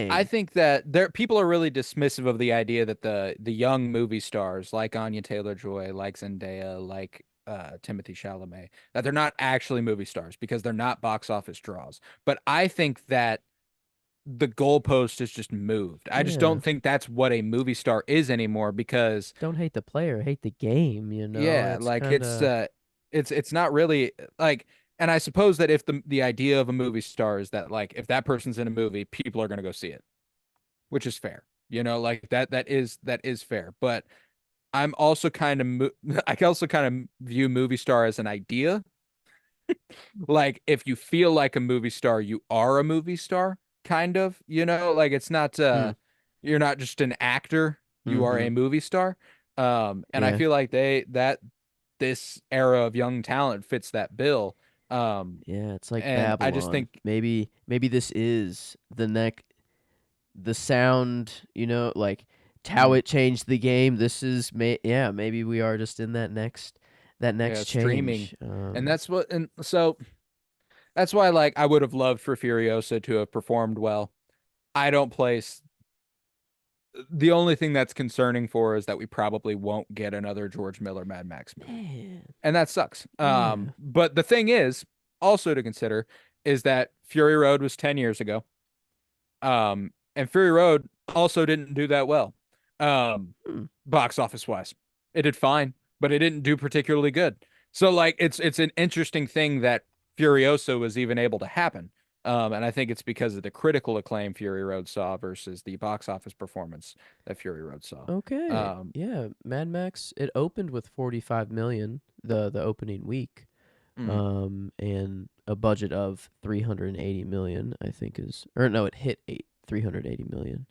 I Dang, think that people are really dismissive of the idea that the young movie stars like Anya Taylor-Joy, like Zendaya, like Timothy Chalamet, that they're not actually movie stars because they're not box office draws. But I think that the goalpost has just moved. I just yeah. don't think that's what a movie star is anymore because Don't hate the player, hate the game. You know, yeah, it's like kind of it's not really like, and I suppose that if the idea of a movie star is that like if that person's in a movie, people are going to go see it, which is fair. You know, like that is fair. But I'm also kind of I also kind of view movie star as an idea. Like if you feel like a movie star, you are a movie star, kind of, you know, like it's not hmm. you're not just an actor, you are Mm-hmm. a movie star. And I Yeah, feel like this era of young talent fits that bill. yeah. It's like And I just Babylon. think Maybe this is the sound. You know, like how mm, it changed the game. This is yeah. Maybe we are just in that yeah, next streaming. change. And so that's why like I would have loved for Furiosa to have performed well. I don't place The only thing that's concerning for is that we probably won't get another George Miller Mad Max movie. Man, And that sucks. yeah. But the thing is also to consider is that Fury Road was 10 years ago. And Fury Road also didn't do that well. Hmm. Box office wise. It did fine, but it didn't do particularly good. So like it's an interesting thing that Furiosa was even able to happen. And I think it's because of the critical acclaim Fury Road saw versus the box office performance that Fury Road saw. Okay. Um, Yeah. Mad Max. It opened with 45 million the opening week. mm, And a budget of 380 million, I think is, or no, it hit 380 million.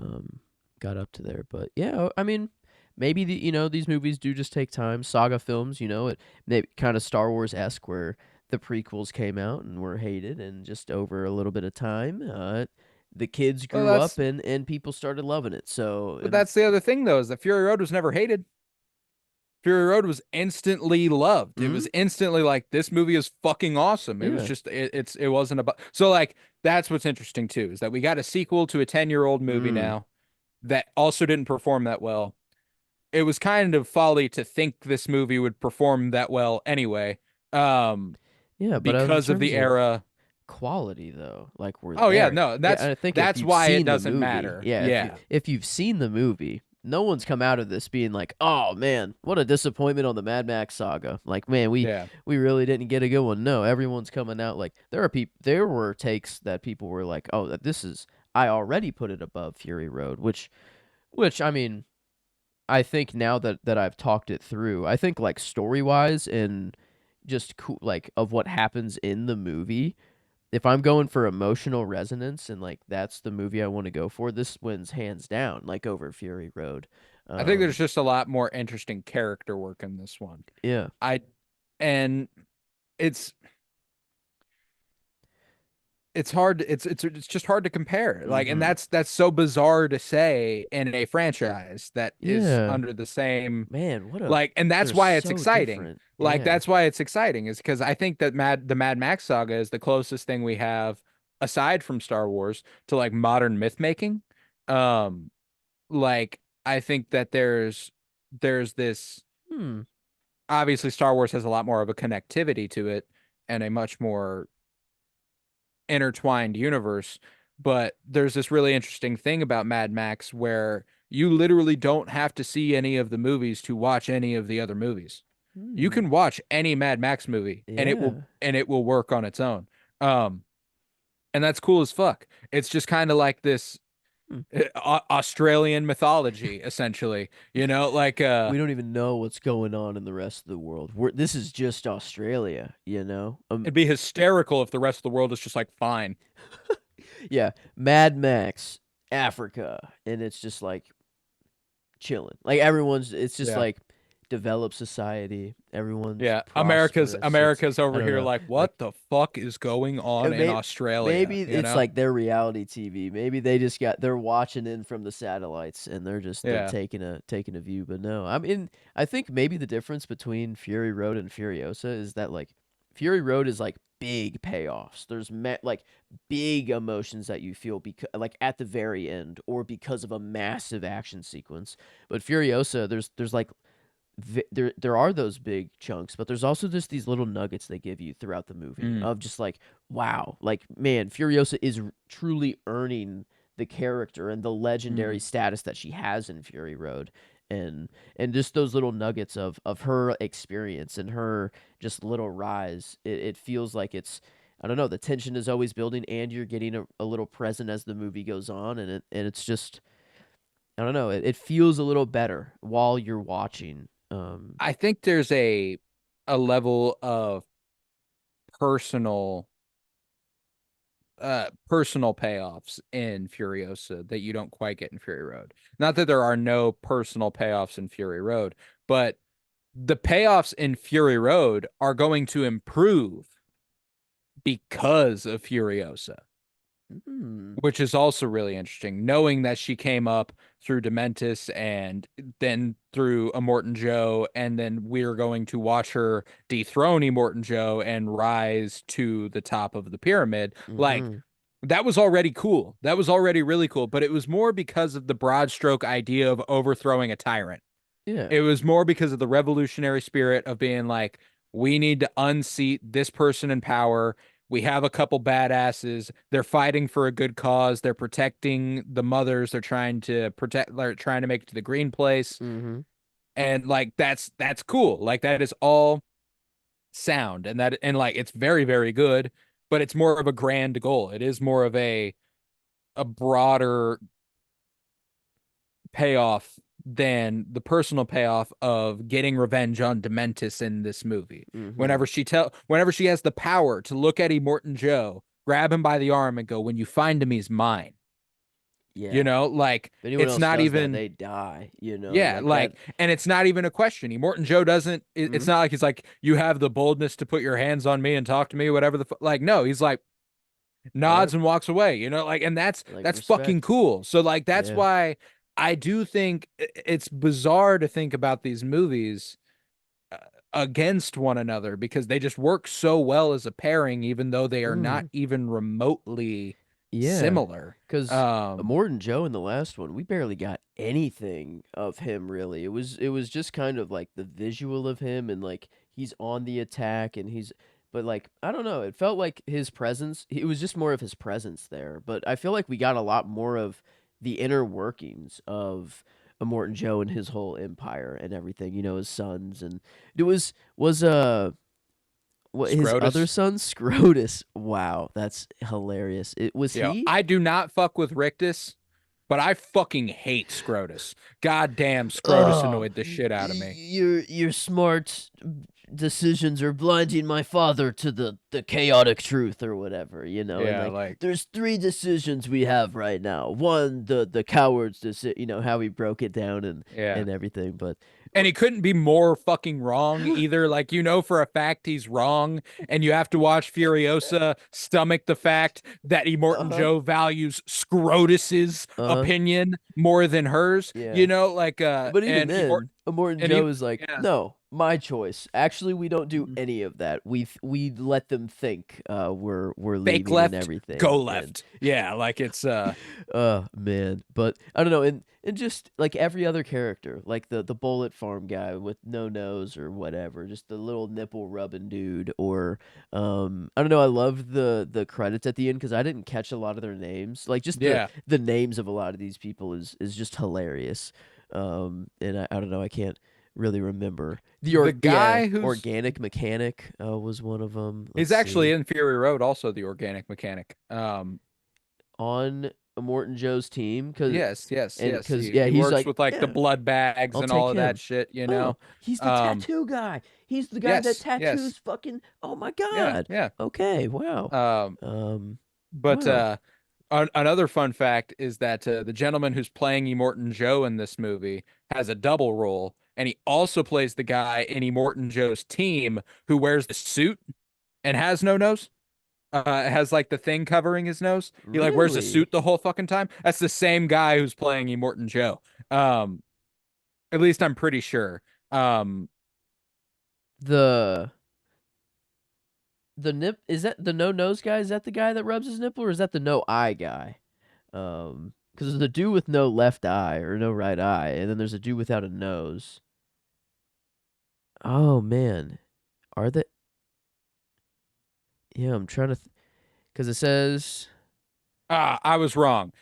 Um, got up to there, but yeah, I mean, maybe these movies do just take time. Saga films, it maybe kind of Star Wars esque where the prequels came out and were hated, and just over a little bit of time, the kids well, grew up and people started loving it. So, but that's the other thing though, is that Fury Road was never hated. Fury Road was instantly loved. It mm, was instantly like this movie is fucking awesome. It was yeah, just it wasn't about so like that's what's interesting too is that we got a sequel to a 10-year-old movie mm, now. that also didn't perform that well. It was kind of folly to think this movie would perform that well anyway, um, Yeah, but in because of terms the of era. quality though, like we're Oh yeah, there. no, Yeah, and I think if that's you've why it seen the doesn't movie, matter. yeah, Yeah, if you've seen the movie, no one's come out of this being like, "Oh man, what a disappointment on the Mad Max saga." Like, man, yeah. we really didn't get a good one. No, everyone's coming out like there were takes that people were like, "Oh, that this is I already put it above Fury Road," which I mean, I think now that I've talked it through, I think like story-wise and just cool, like of what happens in the movie, if I'm going for emotional resonance and like that's the movie I want to go for, this wins hands down, like over Fury Road. I think there's Um, just a lot more interesting character work in this one. yeah. I and it's it's hard it's just hard to compare. Like, and Mm-hmm. that's so bizarre to say in a franchise that is Yeah. under the same, Man, what a like, and that's they're why it's so exciting. different. Like, Yeah. that's why it's exciting is because I think that the Mad Max saga is the closest thing we have aside from Star Wars to like modern myth making. Um, like, I think that there's this, Hmm. obviously Star Wars has a lot more of a connectivity to it and a much more intertwined universe, but there's this really interesting thing about Mad Max where you literally don't have to see any of the movies to watch any of the other movies. You Hmm. can watch any Mad Max movie Yeah. and it will work on its own. Um and that's cool as fuck. It's just kind of like this Hmm. Australian mythology essentially. You know, like We don't even know what's going on in the rest of the world. This is just Australia, you know? it'd be hysterical if the rest of the world is just like fine. Yeah, Mad Max, Africa, and it's just like chilling. Like everyone's, it's just Yeah. like developed society. Everyone's Yeah, prosperous. It's America's I over don't here know, like, like what the fuck is going on in Australia? maybe You it's know? like their reality TV. Maybe they just they're watching in from the satellites and they're Yeah. taking a view. But no, I mean I think maybe the difference between Fury Road and Furiosa is that like Fury Road is like big payoffs. There's like big emotions that you feel because like at the very end or because of a massive action sequence. But Furiosa, there's like there are those big chunks, but there's also just these little nuggets they give you throughout the movie Mm, of just like, wow, like man, Furiosa is truly earning the character and the legendary mm. status that she has in Fury Road. And just those little nuggets of her experience and her just little rise, it feels like it's I don't know, the tension is always building and you're getting a little present as the movie goes on and it's just I don't know, it feels a little better while you're watching. I think there's a level of personal personal payoffs in Furiosa that you don't quite get in Fury Road. Not that there are no personal payoffs in Fury Road, but the payoffs in Fury Road are going to improve because of Furiosa, Mm, which is also really interesting. Knowing that she came up through Dementis and then through Immortan Joe, and then we're going to watch her dethrone Immortan Joe and rise to the top of the pyramid. Like, mhm. that was already cool. That was already really cool, but it was more because of the broad stroke idea of overthrowing a tyrant. Yeah. It was more because of the revolutionary spirit of being like, we need to unseat this person in power. We have a couple badasses. They're fighting for a good cause. They're protecting the mothers. They're trying to protect, they're trying to make it to the green place. Mhm. And like that's cool. Like that is all sound and like it's very, very good, but it's more of a grand goal. It is more of a broader payoff than the personal payoff of getting revenge on Dementis in this movie. Mhm. Whenever she has the power to look at Immortan Joe, grab him by the arm and go, "When you find him, he's mine." You Yeah. know, like If anyone it's else not does that, even they die, you know, yeah, like that. like and it's not even a question. Immortan Joe doesn't it's Mhm. not like he's like you have the boldness to put your hands on me and talk to me whatever like no, he's like nods Yep. and walks away, you know, like, and Like that's fucking respect. cool. So like that's Yeah. why I do think it's bizarre to think about these movies uh, against one another because they just work so well as a pairing, even though they are not Mm. even remotely. Yeah, similar. because Immortan Joe in the last one, we barely got anything of him really. It was just kind of like the visual of him and like he's on the attack and but like I don't know, it felt like his presence. It was just more of his presence there. But I feel like we got a lot more of the inner workings of Immortan Joe and his whole empire and everything. You know, his sons and it was what his other Scrotus. son, Scrotus. Wow, that's hilarious. It was You know, he? I do not fuck with Rictus, but I fucking hate Scrotus. Goddamn, Scrotus Oh, annoyed the shit out of me. your smart decisions are blinding my father to the chaotic truth or whatever, you know. And Yeah, like, like there's three decisions we have right now. One, the coward's decision, you know, how he broke it down yeah. and everything. But And he couldn't be more fucking wrong either. Like, you know, for a fact he's wrong. And you have to watch Furiosa stomach the fact that Immortan uh-huh, Joe values Scrotus's uh-huh, opinion more than hers. yeah. You know, like, But even then, Immortan and Joe is like, yeah. no, my choice. Actually, we don't do Mhm. any of that. We let them think we're Fake leaving and left, everything. go And left. Yeah, like it's oh man. But I don't know, and just like every other character, like the bullet farm guy with no nose or whatever, just the little nipple rubbing dude, or I don't know, I love the credits at the end because I didn't catch a lot of their names. Like just yeah. the names of a lot of these people is just hilarious. And I don't know, I can't really remember. The Yeah, guy who's organic mechanic was one of them. he's Let's actually see. in Fury Road, also the organic mechanic. On Immortan Joe's team Yes, yes, and yes. because He yeah, he he's works like, with like the yeah, blood bags I'll and take all of that him. shit, you know. Oh, he's the Um, tattoo guy. He's the guy that yes, yes. tattoos fucking. Oh my Yeah, god. yeah. Okay, wow. Um, Um, but wow. another fun fact is that the gentleman who's playing Immortan Joe in this movie has a double role, and he also plays the guy in Immortan Joe's team who wears the suit and has no nose. Has like the thing covering his nose. He like wears a Really? suit the whole fucking time. That's the same guy who's playing Immortan Joe. Um, at least I'm pretty sure. Um, The nip is that the no nose guy? Is that the guy that rubs his nipple, or is that the no eye guy? Because there's a dude with no left eye or no right eye, and then there's a dude without a nose. Oh man, are they? Yeah, I'm trying to, because it says I was wrong.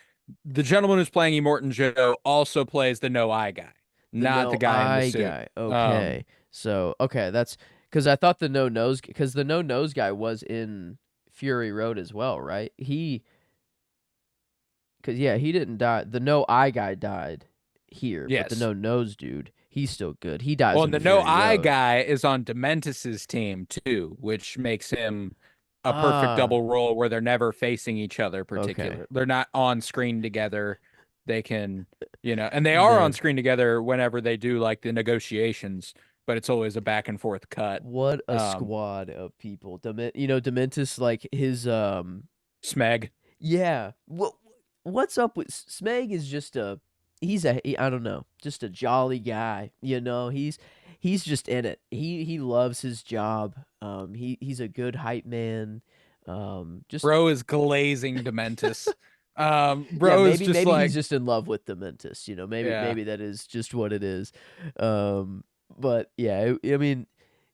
The gentleman who's playing Immortan Joe also plays the no eye guy, the not the no guy in the eye suit. guy. Um, Okay. So, okay, that's because I thought the no nose, because the no nose guy was in Fury Road as well, right? Because yeah, he didn't die. The no eye guy died here, but the yes. no nose dude, he's still good. He dies Well, and in the no Fury eye Road. guy is on Dementus's team too, which makes him a perfect Ah, double role where they're never facing each other okay. particular. They're not on screen together. They can, you know, and they are on Man, screen together whenever they do like the negotiations, but it's always a back and forth cut. what a Um, squad of people. You know, Dementus, like his Smeg. yeah. What's up with Smeg is just I don't know, just a jolly guy, you know. He's just in it. He loves his job. He's a good hype man. Just Bro is glazing Dementus. yeah, Bro is just maybe he's like, just in love with Dementus, you know. yeah. Maybe that is just what it is. But yeah, I mean,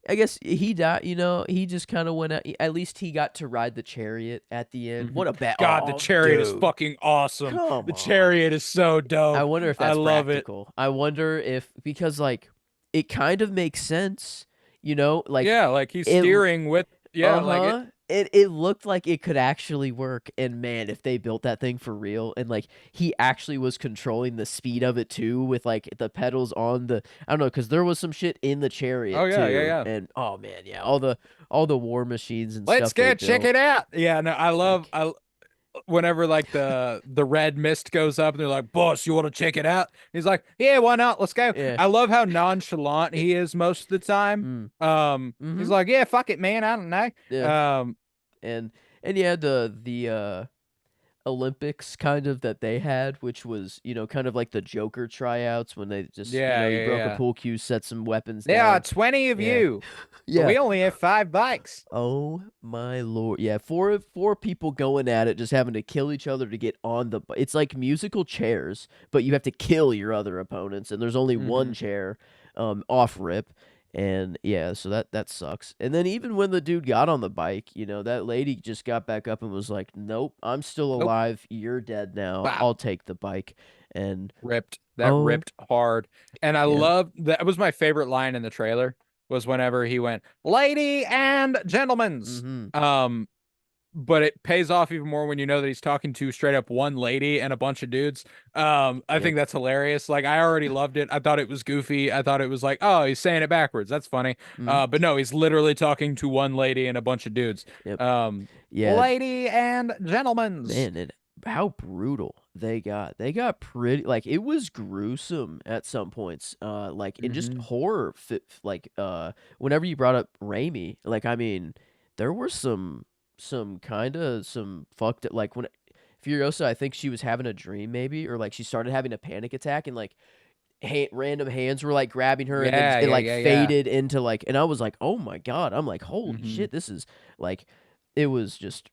I guess he died. You know, he just kind of went out. At least he got to ride the chariot at the end. Mhm. What a bad! God, the Oh, chariot is dude, fucking awesome. come The on. chariot is so I dope. wonder if I that's love it. practical. I wonder if because like it kind of makes sense. You know, like Yeah, like he's it. steering with, yeah, like it. Uh-huh. It looked like it could actually work, and man, if they built that thing for real and like he actually was controlling the speed of it too with like the pedals on the I don't know, because there was some shit in the Oh chariot yeah, yeah, too. yeah. And oh man, yeah, all the war machines and Let's stuff they go check built. it out. Yeah, no, I love Like I whenever like the red mist goes up and they're like, "Boss, you want to check it out?" He's like, "Yeah, why not? Let's go." yeah. I love how nonchalant he is most of the time. Mm. He's Mm-hmm. like, "Yeah, fuck it, man. I don't know." Yeah. And yeah, Olympics kind of that they had, which was, kind of like the Joker tryouts when they just, Yeah, he yeah, broke a yeah. pool cue, set some weapons There are down. 20 of Yeah. you, but Yeah. we only have 5 bikes. Oh my lord. Yeah, four people going at it, just having to kill each other to get on the it's like musical chairs, but you have to kill your other opponents and there's only one Hmm. chair off rip. And yeah, so that sucks. And then even when the dude got on the bike, that lady just got back up and was like, "Nope, I'm still Nope. alive. You're dead now. Bop. I'll take the bike." And Ripped. That oh, ripped hard. And I yeah. love that was my favorite line in the trailer was whenever he went, "Lady and gentlemen's." Mhm. But it pays off even more when you know that he's talking to straight up one lady and a bunch of dudes. I Yep. think that's hilarious. Like I already loved it. I thought it was goofy. I thought it was like, oh, he's saying it backwards. That's funny. Mhm. But no, he's literally talking to one lady and a bunch of dudes. Yep. Um, Yeah, Lady and gentlemen's. man, and how brutal they got. They got pretty like it was gruesome at some points. Like in just Hmm. horror like whenever you brought up Raimi, like I mean, there were some kind of some fucked like when Furiosa, I think she was having a dream maybe or like she started having a panic attack and like random hands were like grabbing her and then Yeah, it yeah, like yeah, yeah. faded into like and I was like, "Oh my God." I'm like, "Holy Hmm. shit, this is like it was just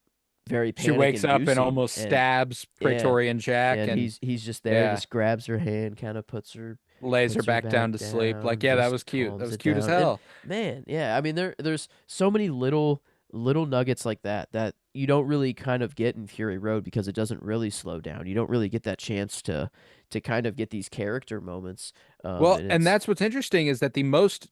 very She panic wakes up and inducing." almost And stabs yeah. Praetorian Yeah, Jack, and and he's just there, yeah, just grabs her hand, kind of lays her puts her back back down to sleep. Like, down, yeah, that just was cute. That calms was it cute as down. And hell. man, yeah, I mean there's so many little nuggets like that you don't really kind of get in Fury Road because it doesn't really slow down. You don't really get that chance to kind of get these character moments. Well, And and it's that's what's interesting is that the most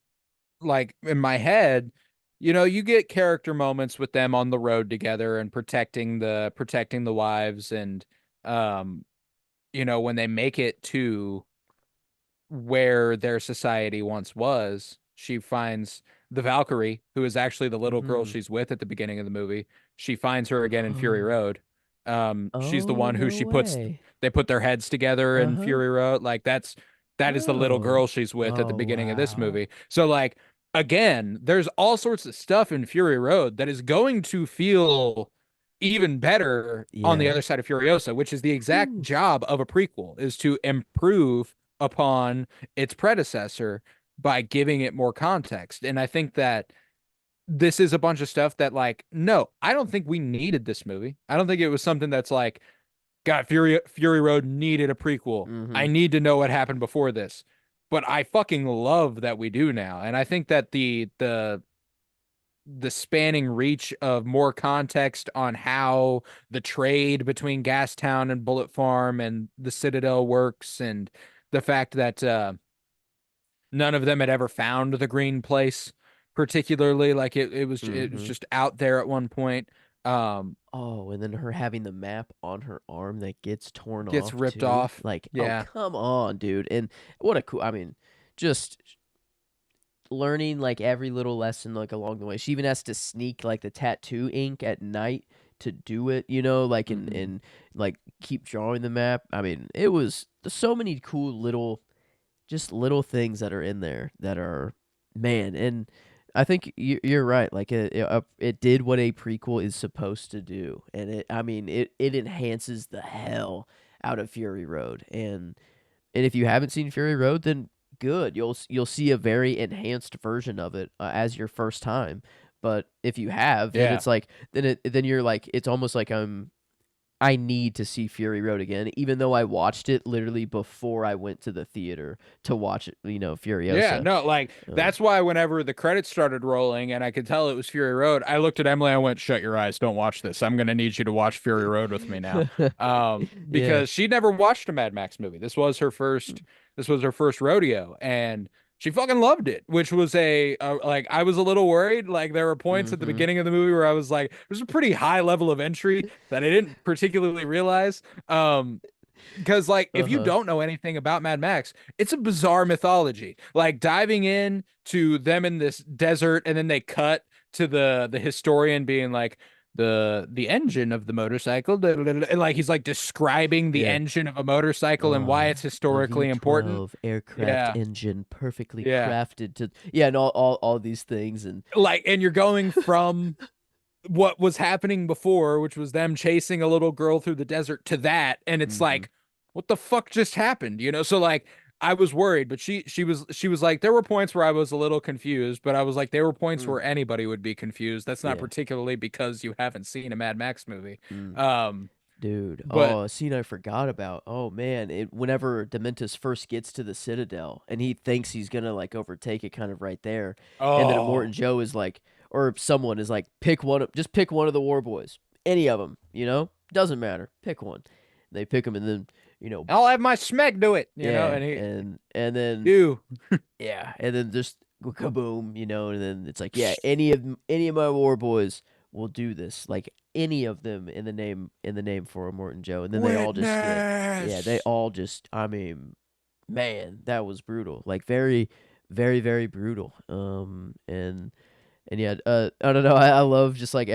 like in my head, you get character moments with them on the road together and protecting the wives and um, when they make it to where their society once was, she finds the Valkyrie, who is actually the little girl mhm. she's with at the beginning of the movie. She finds her again in Fury Road. She's the Oh, one who no she puts way. they put their heads together in Uh-huh. Fury Road. Like that is the little Oh. girl she's with at the Oh, beginning of this wow. movie. So like again, there's all sorts of stuff in Fury Road that is going to feel even better on the Yeah. other side of Furiosa, which is the exact Whew. job of a prequel, is to improve upon its predecessor by giving it more context. And I think that this is a bunch of stuff that, like, no, I don't think we needed this movie. I don't think it was something that's like, God, Fury Road needed a prequel. I Mhm. need to know what happened before this. But I fucking love that we do now. And I think that the spanning reach of more context on how the trade between Gastown and Bullet Farm and the Citadel works, and the fact that none of them had ever found the green place particularly, like it was Mhm. just out there at one point, um Oh, and then her having the map on her arm that gets torn gets off ripped too. off. Like, oh, Yeah. come on, dude. And what a cool, I mean, just learning like every little lesson like along the way. She even has to sneak like the tattoo ink at night to do it, like Hmm. and like keep drawing the map. I mean, it was there's so many cool little just little things that are in there that are man. And I think you're right. Like it did what a prequel is supposed to do, and I mean, it enhances the hell out of Fury Road. And if you haven't seen Fury Road, then good. You'll see a very enhanced version of it as your first time. But if you have, then Yeah. it's like then you're like it's almost like I need to see Fury Road again, even though I watched it literally before I went to the theater to watch it, Yeah, Furiosa. no, like Um, that's why whenever the credits started rolling and I could tell it was Fury Road, I looked at Emily, I went, "Shut your eyes, don't watch this. I'm gonna need you to watch Fury Road with me now." yeah. Because she never watched a Mad Max movie. This was her first rodeo, and she fucking loved it, which was like I was a little worried. Like there were points at the Mm-hmm. beginning of the movie where I was like, there's a pretty high level of entry that I didn't particularly realize. Because like if you Uh-huh. don't know anything about Mad Max, it's a bizarre mythology. Like diving in to them in this desert, and then they cut to the historian being like the engine of the motorcycle, and like he's like describing the Yeah. engine of a motorcycle and why it's The historically important. V12 aircraft Yeah, engine perfectly yeah. crafted to yeah, and all these things and Like, and you're going from what was happening before, which was them chasing a little girl through the desert, to that, and it's Mm-hmm. like, what the fuck just happened? So like I was worried, but she was like, there were points where I was a little confused, but I was like, there were points Mm. where anybody would be confused. That's not Yeah. particularly because you haven't seen a Mad Max movie. Mm. Um, Dude, but oh, a scene I forgot about. Oh man, whenever Dementus first gets to the Citadel and he thinks he's gonna like overtake it kind of right there, and then Immortan oh, Joe is like, or someone is like, just pick one of the War Boys, any of them, doesn't matter, pick one. They pick him, and then I'll have my Smeg do it, yeah, and he and then you. yeah, and then just kaboom, and then it's like, yeah, any of my War Boys will do this, like any of them in the name for Morton Joe, and then they all just get, yeah, they Witness. all just, I mean, man, that was brutal, like very, very, very brutal. And yeah, I don't know. I love just like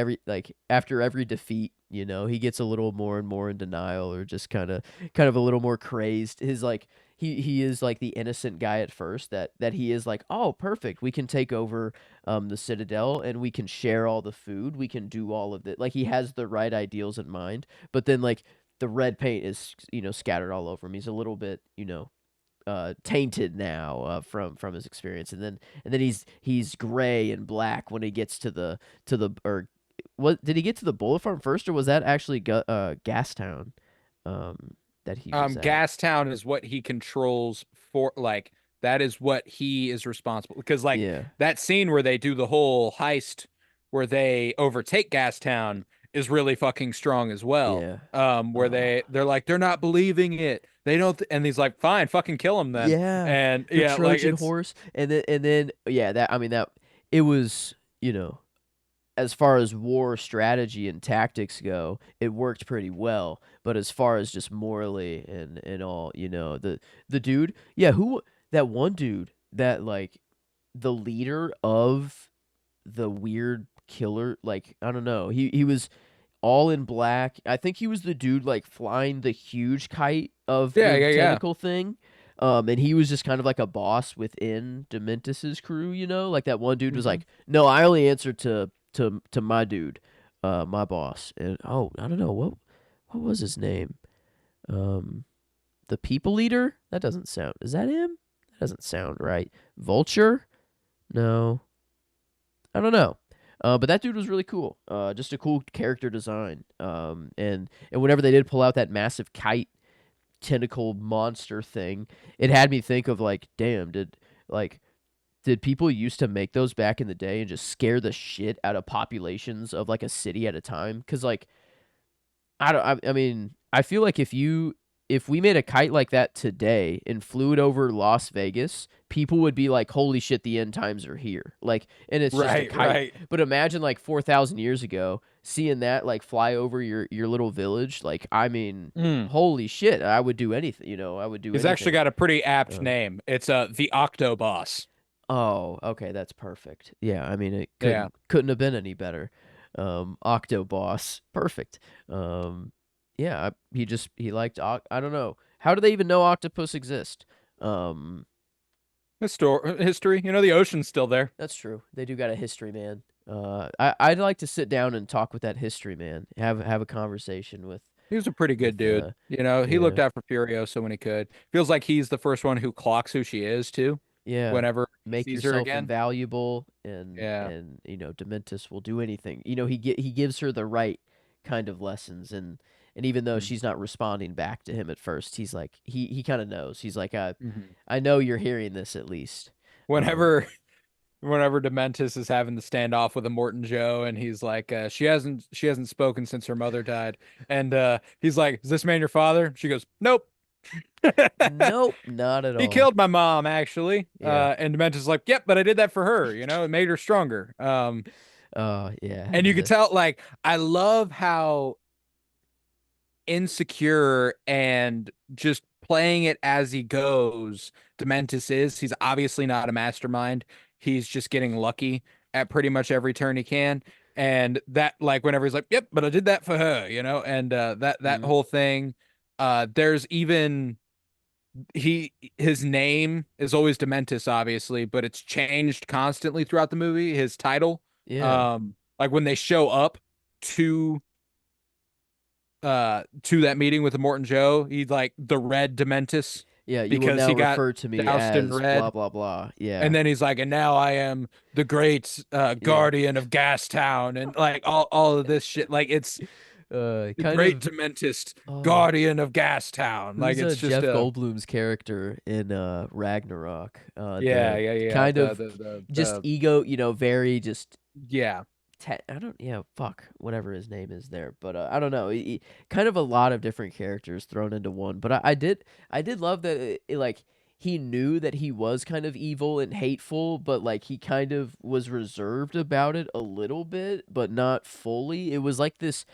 after every defeat, he gets a little more and more in denial, or just kind of a little more crazed. His like he is like the innocent guy at first, that he is like, oh, perfect, we can take over the Citadel, and we can share all the food, we can do all of it. Like he has the right ideals in mind, but then like the red paint is scattered all over him. He's a little bit tainted now, from his experience, and then he's gray and black when he gets to the or what, did he get to the bullet farm first, or was that actually Gastown, that he was at? Gastown is what he controls for, like, that is what he is responsible, because like Yeah, that scene where they do the whole heist where they overtake Gastown is really fucking strong as well. yeah, Where they're like, they're not believing it. They don't and he's like, fine, fucking kill him then. yeah, And the yeah, like Trojan it's horse, and then yeah, that, I mean, that it was, as far as war strategy and tactics go, it worked pretty well. But as far as just morally and all, the dude, yeah, who, that one dude, that like the leader of the weird killer, like, I don't know, he was all in black. I think he was the dude like flying the huge kite of yeah, the yeah, yeah. tentacle thing. And he was just kind of like a boss within Dementus's crew, like that one dude was Mhm. like, no, I only answer to my dude, my boss. And oh, I don't know, what was his name? Um, the people leader? That doesn't sound. Is that him? That doesn't sound right. Vulture? No, I don't know. But that dude was really cool. Just a cool character design. And whenever they did pull out that massive kite tentacle monster thing, it had me think of like, damn, did people used to make those back in the day and just scare the shit out of populations of like a city at a time? Because like, I mean, I feel like if we made a kite like that today and flew it over Las Vegas, people would be like, holy shit, the end times are here. Like, and it's just a Right, kite. right. But imagine like 4,000 years ago, seeing that like fly over your little village. Like, I mean, Mm. holy shit, I would do anything, I would do He's actually anything. got a pretty apt Um, name. It's the Octoboss. oh, okay, that's perfect. Yeah, I mean, it Yeah. couldn't have been any better. Octoboss, perfect. Yeah, he liked I don't know. How do they even know octopus exist? Um, History. The ocean's still there. that's true. They do got a history man. I'd like to sit down and talk with that history man. Have a conversation with He was a pretty good with dude. He looked yeah, out for Furiosa when he could. Feels like he's the first one who clocks who she is too, yeah. whenever he Make sees her yourself again. invaluable, and Yeah. Dementus will do anything. He gives her the right kind of lessons, and even though she's not responding back to him at first, he's like, he kind of knows. He's like, Mhm. I know you're hearing this at least. Um, Whenever whenever Dementus is having the standoff with a Morton Joe, and he's like, she hasn't spoken since her mother died, and he's like, is this man your father? She goes, nope. nope, not at He all. killed my mom, actually. Yeah. And Dementus is like, yep, but I did that for her. It made her stronger. Yeah, And you having could the tell, like, I love how insecure and just playing it as he goes Dementus is. He's obviously not a mastermind. He's just getting lucky at pretty much every turn he can. And that, like, whenever he's like, yep, but I did that for her, and that mm, whole thing. There's even his name is always Dementus, obviously, but it's changed constantly throughout the movie. His title. yeah. Um, Like when they show up to to that meeting with the Morton Joe, he's like the red Dementis Yeah, you will because now he got refer to me doused in as blah red. blah blah. And Yeah. then he's like, and now I am the great Yeah. guardian of Gastown, and like all of this shit. Like it's the Kind great of Dementist oh, guardian of Gastown. Like who's it's just Jeff a Goldblum's character in Ragnarok? yeah, The yeah, yeah. kind of just ego, very just Yeah. I don't, yeah, fuck, whatever his name is there, but I don't know, kind of a lot of different characters thrown into one. But I did love that like he knew that he was kind of evil and hateful, but like he kind of was reserved about it a little bit, but not fully. It was like this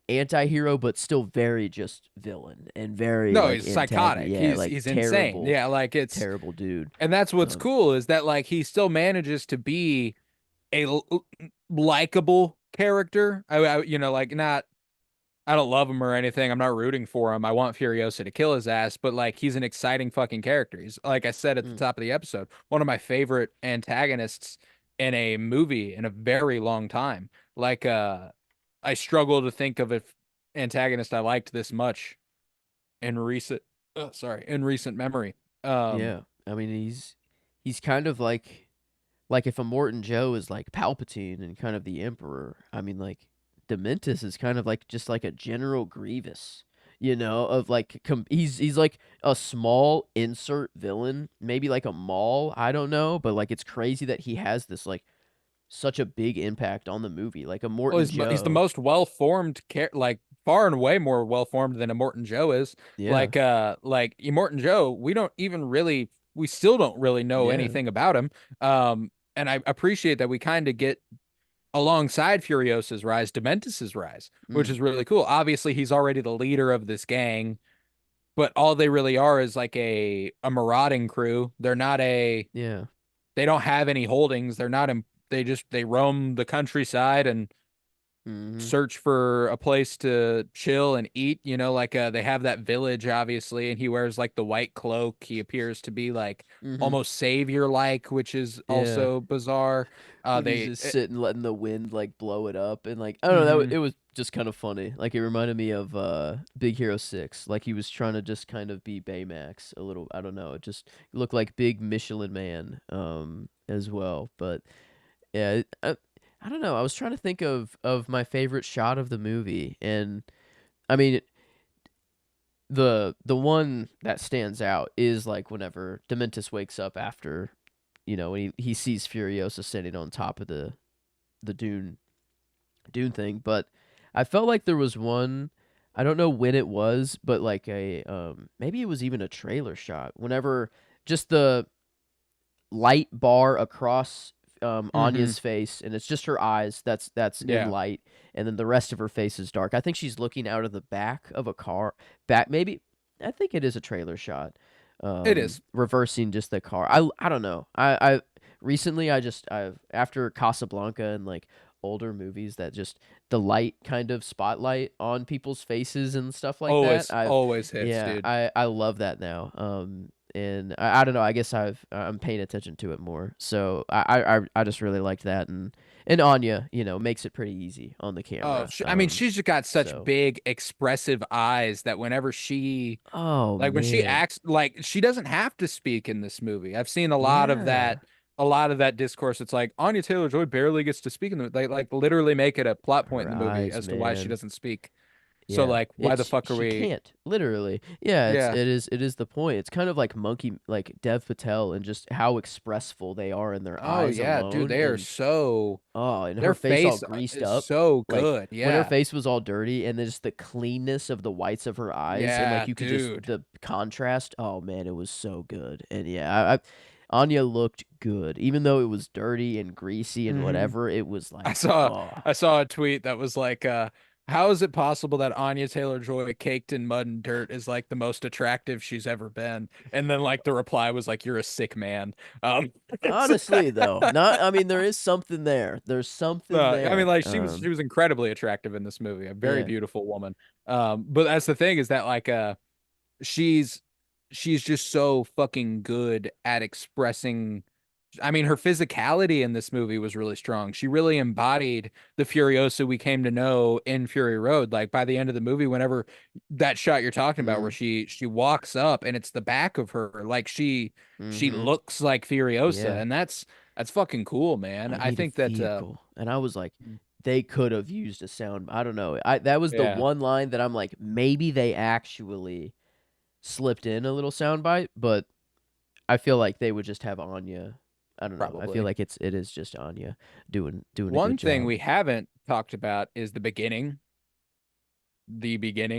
anti-hero, but still very just villain and very No, like he's antagonist. psychotic. Yeah, like He's insane. terrible, Yeah, like it's terrible dude. and that's what's Um, cool is that like he still manages to be a likable character. Like not I don't love him or anything. I'm not rooting for him. I want Furiosa to kill his ass, but like he's an exciting fucking character. He's like I said at the mm, top of the episode, one of my favorite antagonists in a movie in a very long time. Like I struggle to think of an antagonist I liked this much in recent memory. Um yeah, I mean he's kind of like if a Morton Joe is like Palpatine and kind of the Emperor, I mean like Dementis is kind of like just like a General Grievous, of like he's like a small insert villain, maybe like a Maul, I don't know, but like it's crazy that he has this like such a big impact on the movie, like a well, Morton he's the Joe. most well-formed like far and away more well-formed than a Morton Joe is. Yeah, Like Morton Joe, we still don't really know yeah, anything about him. And I appreciate that we kind of get alongside Furiosa's rise, Dementis's rise, which mm, is really cool. Obviously, he's already the leader of this gang, but all they really are is like a marauding crew. yeah, They don't have any holdings. They roam the countryside and hmm, search for a place to chill and eat. Like they have that village, obviously, and he wears like the white cloak. He appears to be like hmm, almost savior-like, which is yeah. also bizarre. When he's just sitting letting the wind like blow it up, and like I don't know, Mhm. it was just kind of funny. Like it reminded me of Big Hero 6. Like he was trying to just kind of be Baymax a little. I don't know. It just looked like Big Michelin Man as well. But yeah, I don't know. I was trying to think of my favorite shot of the movie, and I mean the one that stands out is like whenever Dementis wakes up after, when he sees Furiosa sitting on top of the Dune thing. But I felt like there was one, I don't know when it was, but like a maybe it was even a trailer shot. Whenever just the light bar across Mhm. Anya's face, and it's just her eyes that's in Yeah, light, and then the rest of her face is dark. I think she's looking out of the back of a car. Back maybe I think it is a trailer shot. it is. Reversing just the car. I don't know. I recently I've after Casablanca and like older movies that just the light kind of spotlight on people's faces and stuff like that. Always hits, Yeah, dude. I love that now. And I don't know. I guess I'm paying attention to it more. So I just really liked that, and Anya, makes it pretty easy on the Oh, camera. I mean, she's just got such So big, expressive eyes that whenever oh when she man, acts, like she doesn't have to speak in this movie. I've seen yeah, a lot of that discourse. It's like Anya Taylor-Joy barely gets to speak in the, they like literally make it a plot point her in the movie eyes, as to why she man. doesn't speak. So Yeah, like, why the it's fuck are she we? can't literally. Yeah, Yeah. it is the point. It's kind of like monkey like Dev Patel and just how expressful they are in their Oh eyes yeah, dude, alone, they are and so oh, and her their face all face greased is up. so Like good. when her Yeah. face was all dirty, and then just the cleanness of the whites of her eyes, and like Yeah, you could just dude. the contrast. Oh man, it was so good. And yeah, Anya looked good, even though it was dirty and greasy and Mhm. whatever. It was I like, saw oh, I saw a tweet that was like, how is it possible that Anya Taylor-Joy caked in mud and dirt is like the most attractive she's ever been? And then like the reply was like, you're a sick man. It's, honestly though, not. I mean, there is something there. There's something I mean, there. like she was incredibly attractive in this movie, a very Yeah. beautiful woman. But that's the thing is that like she's she's just so fucking good at expressing I mean, her physicality in this movie was really strong. She really embodied the Furiosa we came to know in Fury Road. Like by the end of the movie, whenever that shot you're talking about, where Mm, she walks up and it's the back of her, like she mm-hmm. looks like Furiosa, Yeah. and that's fucking cool, man. I I need a think that vehicle. And I was like, they could have used a sound. I don't know. That was the yeah, one line that I'm like, maybe they actually slipped in a little soundbite, but I feel like they would just have Anya. I don't know. I feel probably. like it is just Anya doing a good One thing job. we haven't talked about is the beginning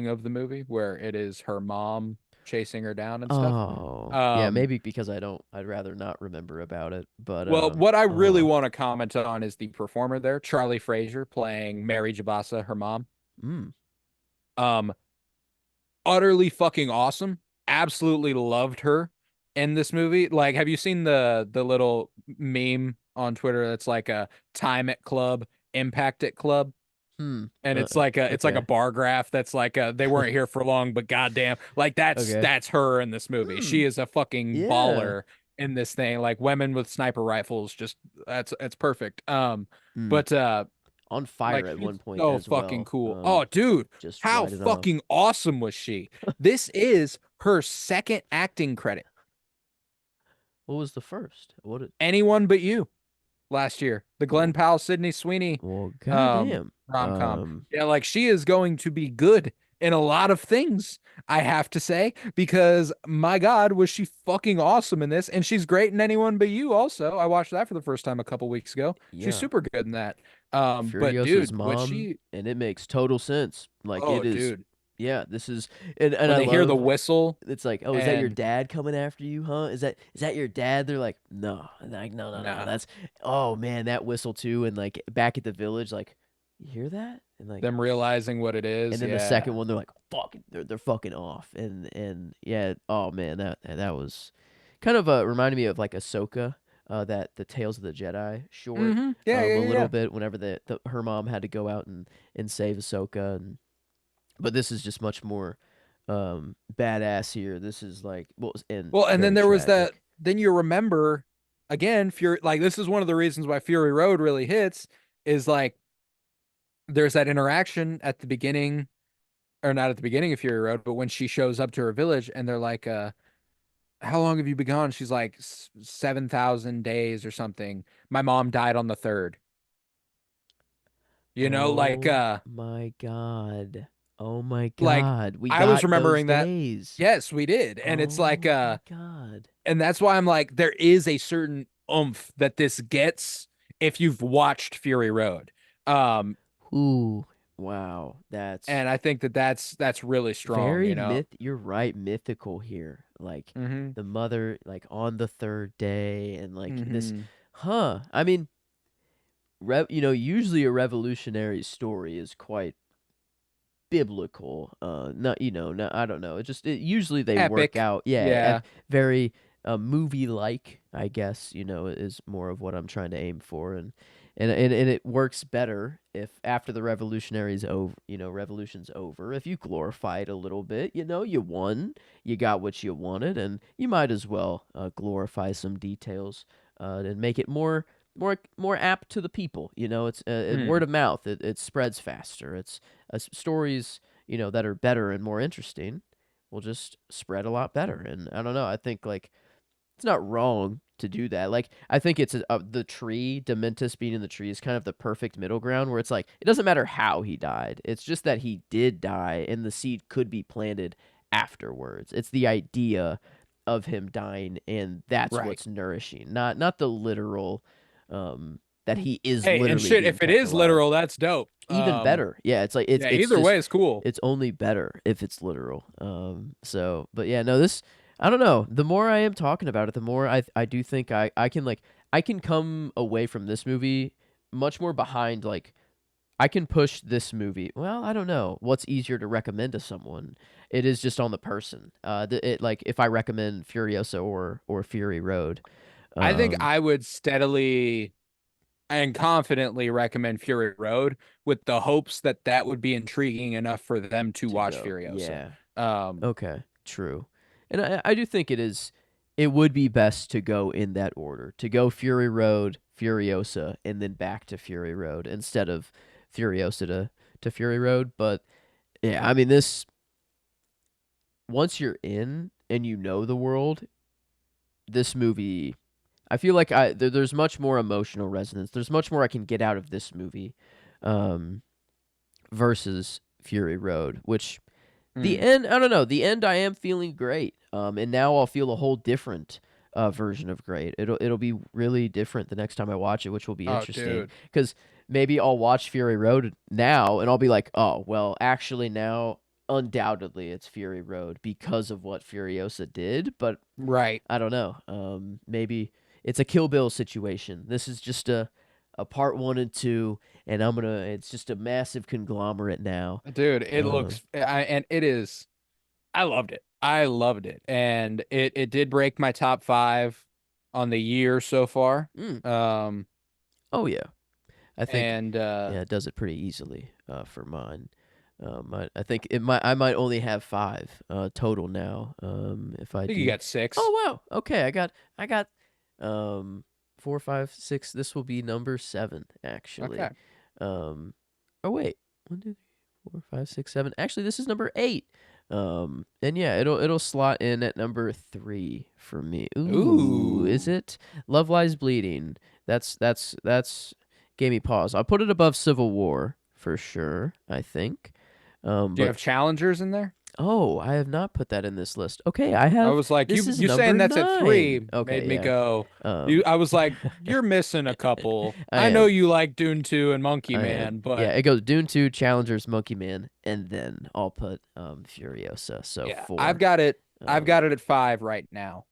of the movie where it is her mom chasing her down and stuff. Oh, yeah, Um, maybe because I'd rather not remember about it. But well, what I really oh, want to comment on is the performer there, Charlie Fraser playing Mary Jabasa, her mom. mm, Um, Utterly fucking awesome. Absolutely loved her in this movie. Like, have you seen the little meme on Twitter that's like a time at club, impact at club? hmm, And uh, it's like a okay, bar graph that's like they weren't here for long, but goddamn, like okay, that's her in this movie. hmm, She is a fucking yeah, baller in this thing. Like women with sniper rifles, just that's perfect. hmm. But On fire like at she's one point so as fucking well. cool. Oh, dude, Just how write it off. fucking awesome was she? This is her second acting credit. What was the first? What? Anyone but you last year. The Glenn Well, Powell, Sydney Sweeney well, goddamn. rom-com. Yeah, like she is going to be good in a lot of things, I have to say, because my God, was she fucking awesome in this, and she's great in Anyone But You also. I watched that for the first time a couple weeks ago. She's Yeah, super good in that. But Furiosa's dude, what mom, she and it makes total sense. Like oh it is. dude, Yeah, this is, and when I they hear the love. whistle It's like, oh, is that your and dad coming after you, huh? Is that your dad? They're like, no, and they're like, no, no, no. nah, That's, oh man, that whistle too, and like back at the village, like, you hear that? And like, them realizing what it and is, then the yeah. second one, they're like, fuck, they're fucking off, and yeah, oh man, that was kind of reminded me of like Ahsoka, that the Tales of the Jedi short, Yeah, a yeah, little yeah. bit whenever her mom had to go out and save Ahsoka, and but this is just much more badass here. This is like and Well, and then very there was that. tragic. Then you remember again, Fury. Like this is one of the reasons why Fury Road really hits is like there's that interaction at the beginning, or not at the beginning of Fury Road, but when she shows up to her village and they're like, "How long have you been gone?" She's like, "7,000 days or something." My mom died on the third. You know, Oh my god. Oh my like god. We I was got those remembering that. days. Yes, we did, and it's like, Oh my god. and that's why I'm like, there is a certain oomph that this gets if you've watched Fury Road. Um, Ooh. Wow. That's and I think that that's really strong, very you know. you're right, mythical here. Like Mm-hmm. the mother like on the third day and like this Mm-hmm. huh. I mean, usually a revolutionary story is quite biblical. Not no, I don't know. Usually they work Epic. out. Yeah, Yeah. very movie like. I guess is more of what I'm trying to aim for, and it works better if after the revolutionary's over. Revolution's over. If you glorify it a little bit, you won, you got what you wanted, and you might as well glorify some details and make it more apt to the people. It's word Mm. of mouth. It spreads faster. It's stories that are better and more interesting will just spread a lot better. And I don't know. I think like it's not wrong to do that. Like I think it's the tree, Dementus being in the tree is kind of the perfect middle ground where it's like it doesn't matter how he died. It's just that he did die and the seed could be planted afterwards. It's the idea of him dying and that's Right. what's nourishing. Not the literal that he is Hey, and literally shit, being if it kept is alive. literal, that's dope. Even better. Yeah, it's like Yeah, it's either just way is cool. it's only better if it's literal. So but yeah, no, this I don't know. The more I am talking about it, the more I do think I can like I can come away from this movie much more behind like I can push this movie. Well, I don't know. What's easier to recommend to someone? It is just on the person. It like if I recommend Furiosa or Fury Road. I think Um I would steadily and confidently recommend Fury Road with the hopes that that would be intriguing enough for them to to watch go. Furiosa. Yeah. Um, Okay, true. And I do think it is. it would be best to go in that order, to go Fury Road, Furiosa, and then back to Fury Road instead of Furiosa to Fury Road. But yeah, I mean, this, once you're in and you know the world, this movie, I feel like there's much more emotional resonance. There's much more I can get out of this movie, um, versus Fury Road, which the end, I don't know. The end, I am feeling great. And now I'll feel a whole different version of great. It'll be really different the next time I watch it, which will be Oh, interesting. dude. Because maybe I'll watch Fury Road now, and I'll be like, oh, well, actually now, undoubtedly, it's Fury Road because of what Furiosa did. But Right. I don't know. Maybe it's a Kill Bill situation. This is just a part 1 and 2, and it's just a massive conglomerate now. Dude, it looks and it is I loved it. I loved it. And it did break my top 5 on the year so far. Mm. Um Oh yeah, I think and yeah, it does it pretty easily for mine. I think I might only have 5 total now. If I I think you do. got 6. Oh wow. Okay, I got 4, 5, 6. This will be number 7 actually. Okay. Oh wait, 1, 2, 3, 4, 5, 6, 7. Actually, this is number 8. And yeah, it'll slot in at number 3 for me. Ooh, is Ooh. it? Love Lies Bleeding. That's gave me pause. I'll put it above Civil War for sure, I think. Do you But have challengers in there? oh, I have not put that in this list. Okay, I I have. was like, This is you saying number that's at 3 9. made Okay, me yeah. go. Um, I was like, you're missing a couple. I I know am. you like Dune 2 and Monkey I am. Man, Yeah, but it goes Dune 2, Challengers, Monkey Man, and then I'll put Furiosa. So yeah, 4. I've Um, got it at 5 right now.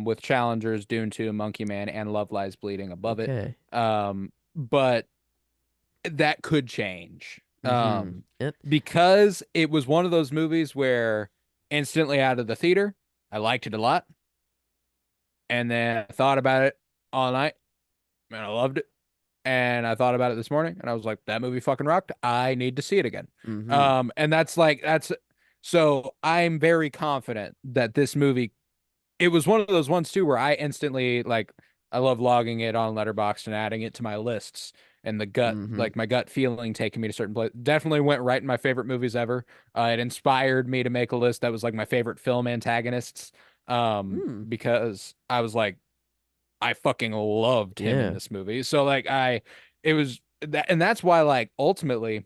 With challengers, Dune 2, Monkey Man, and Love Lies Bleeding above it. okay. But that could change. Mm-hmm. Yep. Because it was one of those movies where instantly out of the theater, I liked it a lot. And then I thought about it all night and I loved it. And I thought about it this morning and I was like, that movie fucking rocked. I need to see it again. Mm-hmm. And that's so I'm very confident that this movie, it was one of those ones too where I instantly like I love logging it on Letterboxd and adding it to my lists and the gut Mm-hmm. like my gut feeling taking me to certain place definitely went right in my favorite movies ever. It inspired me to make a list that was like my favorite film antagonists Mm. because I was like I fucking loved him in Yeah. this movie. So like it was that and that's why like ultimately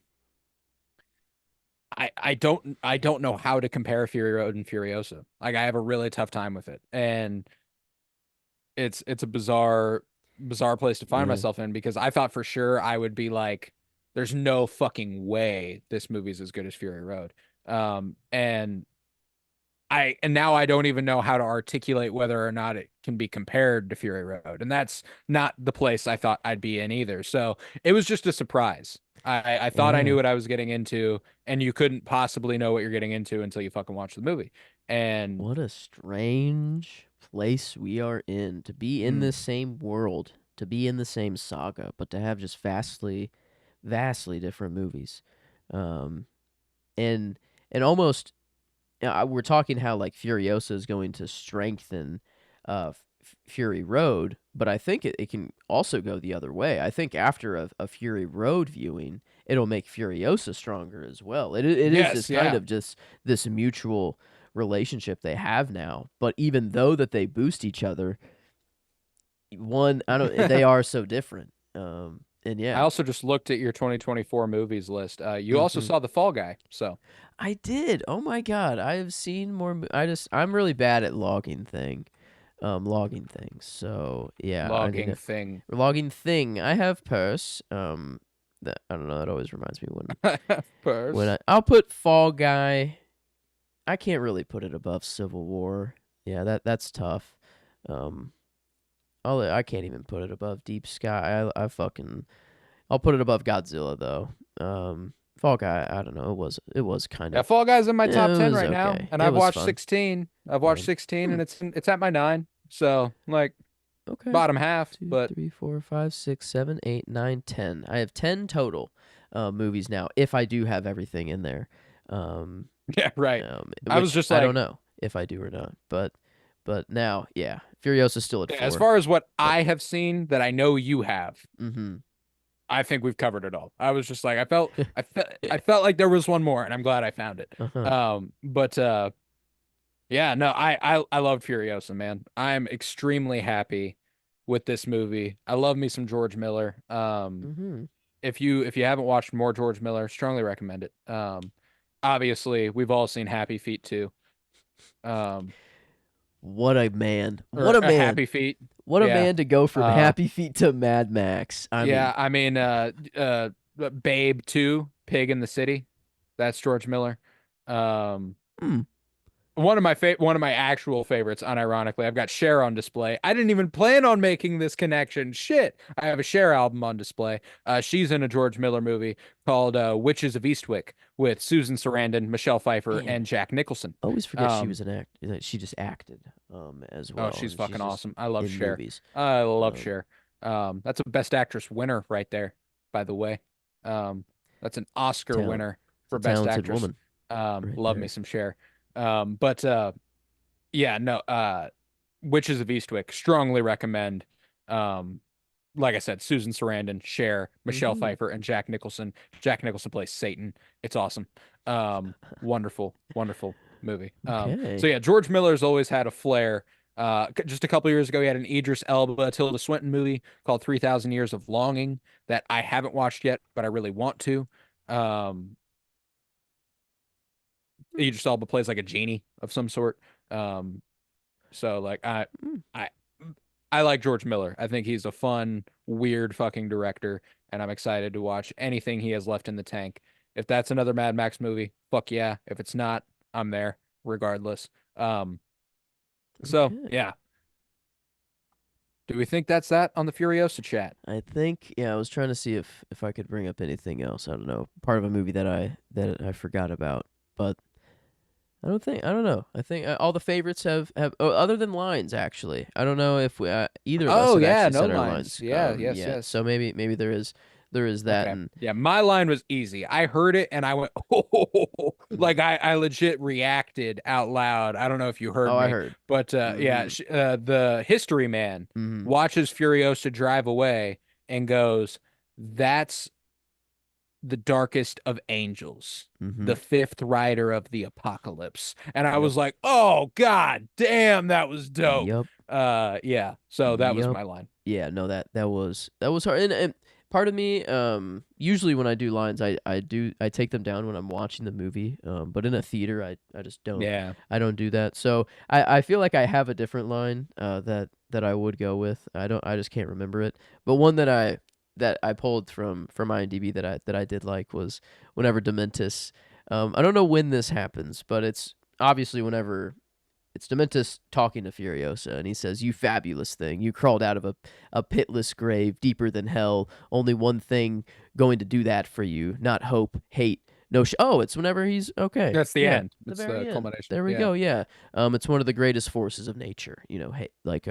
I don't know how to compare Fury Road and Furiosa. Like I have a really tough time with it. And it's a bizarre place to find Yeah. myself in because I thought for sure I would be like there's no fucking way this movie's as good as Fury Road. And now I don't even know how to articulate whether or not it can be compared to Fury Road. And that's not the place I thought I'd be in either. So it was just a surprise. I thought I knew Yeah. what I was getting into, and you couldn't possibly know what you're getting into until you fucking watch the movie. And What a strange place we are in, to be in mm, the same world, to be in the same saga, but to have just vastly different movies. Um, and almost, we're talking how like Furiosa is going to strengthen Fury Road, but I think it can also go the other way. I think after a Fury Road viewing, it'll make Furiosa stronger as well. It is yes, just kind yeah. of just this mutual relationship they have now. But even though that they boost each other, one I don't they are so different. And I yeah. also just looked at your 2024 movies list. You also Hmm. saw The Fall Guy, so I did. Oh my god, I have seen more. I'm really bad at logging things. So yeah, I need logging to thing. logging thing. I have purse. That I don't know. That always reminds me when Purse. I'll put Fall Guy. I can't really put it above Civil War. Yeah, that's tough. Um, I can't even put it above Deep Sky. I'll put it above Godzilla though. Fall Guy. I don't know. It was kind Yeah, of. Fall Guy's in my top It 10 was right now, okay. and It I've was watched fun. 16. I've watched Um, 16 hmm. and it's at my 9. So, like Okay. bottom half, Two, but 3, 4, 5, 6, 7, 8, 9, 10. I have 10 total movies now, if I do have everything in there. yeah, right. I was Which just I don't like know if I do or not. But But now, yeah, Furiosa's still at Yeah, as 4. far as what But I have seen that I know you have, mm-hmm. I think we've covered it all. I was just like, I felt like there was one more, and I'm glad I found it. Uh-huh. But yeah, no, I love Furiosa, man. I'm extremely happy with this movie. I love me some George Miller. Mm-hmm. If you haven't watched more George Miller, strongly recommend it. Obviously, we've all seen Happy Feet too. Um, What a man. or What a a man. Happy Feet. What a Yeah. man to go from Uh, Happy Feet to Mad Max. I yeah, mean, I mean, Babe 2, Pig in the City. That's George Miller. Um, hmm. one of my actual favorites, unironically. I've got Cher on display. I didn't even plan on making this connection. Shit. I have a Cher album on display. She's in a George Miller movie called Witches of Eastwick with Susan Sarandon, Michelle Pfeiffer, Man, and Jack Nicholson. I always forget she Um, was an act that she just acted as oh, well, she's and fucking she's just awesome. I love in Cher. movies. I love Um, Cher. That's a Best Actress winner right there, by the way. That's an Oscar talent. winner It's a for Best talented Actress. woman right Love me there. some Cher. But yeah, no, Witches of Eastwick, strongly recommend. Um, like I said, Susan Sarandon, Cher, Michelle Mm-hmm. Pfeiffer, and Jack Nicholson. Jack Nicholson plays Satan. It's awesome. Wonderful, wonderful movie. So Okay. yeah, George Miller's always had a flair. Just a couple years ago, he had an Idris Elba, Tilda Swinton movie called 3,000 Years of Longing that I haven't watched yet, but I really want to. Um, Idris Elba plays like a genie of some sort. Um, So like Mm. I I like George Miller. I think he's a fun, weird fucking director, and I'm excited to watch anything he has left in the tank. If that's another Mad Max movie, fuck yeah. If it's not, I'm there regardless. So Okay. yeah. Do we think that's that on the Furiosa chat? I think yeah, I was trying to see if I could bring up anything else. I don't know. Part of a movie that I forgot about, but I don't know. I think all the favorites have other than lines actually. I don't know if either of us Oh have yeah, actually no said our lines. lines Yeah, yes, yet. yes. So maybe there is that Okay. and Yeah, my line was easy. I heard it and I went, oh, like I legit reacted out loud. I don't know if you heard oh, I me, heard. but yeah, Mhm. the history man Mhm. watches Furiosa drive away and goes, "That's the darkest of angels, the Mhm. fifth rider of the apocalypse." And I Yep. was like, "Oh God, damn, that was dope." Yep. Yeah. So that was Yep. my line. Yeah, no, that was hard. And part of me, usually when I do lines, I take them down when I'm watching the movie. But in a theater, I just don't Yeah. I don't do that. So I feel like I have a different line that I would go with. I just can't remember it. But one that I pulled from IMDb that I did like was whenever Dementis. I don't know when this happens, but it's obviously whenever it's Dementis talking to Furiosa, and he says, "You fabulous thing. You crawled out of a pitless grave deeper than hell. Only one thing going to do that for you. Not hope, hate, no oh, it's whenever he's okay. That's the Yeah, end. the It's the very end. culmination. There we Yeah. go. Yeah. It's one of the greatest forces of nature. Hey, like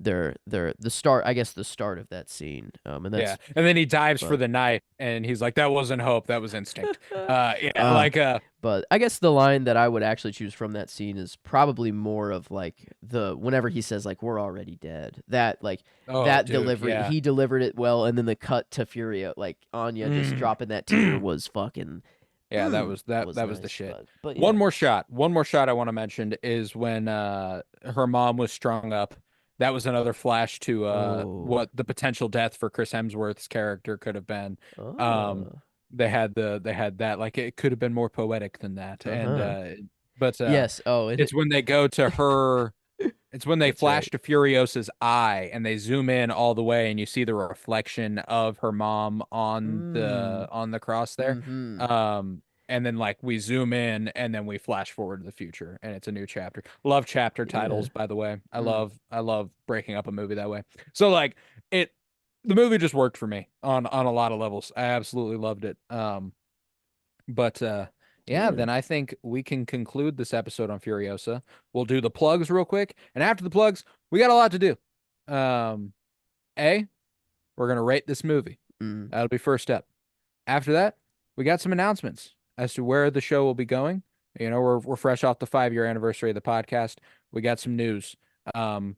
they're the start. I guess the start of that scene. And Yeah. that's And then he dives for but the knife and he's like, that wasn't hope, that was instinct. Yeah, uh like But I guess the line that I would actually choose from that scene is probably more of like the whenever he says like we're already dead. That like oh that dude, delivery yeah. he delivered it well, and then the cut to Furia like Anya just Mm. dropping that tear was fucking Yeah, that was that was the nice. shit. But yeah. One more shot I want to mention is when her mom was strung up. That was another flash to Oh. what the potential death for Chris Hemsworth's character could have been. Um Oh. they had that, like it could have been more poetic than that. And Uh-huh. but Yes. Oh, it's when they go to her. It's when they that's flash right. to Furiosa's eye and they zoom in all the way and you see the reflection of her mom Mm. on the cross there. Mm-hmm. Um and then like we zoom in and then we flash forward to the future and it's a new chapter. Love chapter Yeah. titles, by the way. Mm. I love breaking up a movie that way. So like it the movie just worked for me on a lot of levels. I absolutely loved it. But yeah, Yeah. then I think we can conclude this episode on Furiosa. We'll do the plugs real quick, and after the plugs, we got a lot to do. Um, A, we're gonna rate this movie. Mm. That'll be first step. After that, we got some announcements as to where the show will be going. You know, we're fresh off the 5-year anniversary of the podcast. We got some news. Um,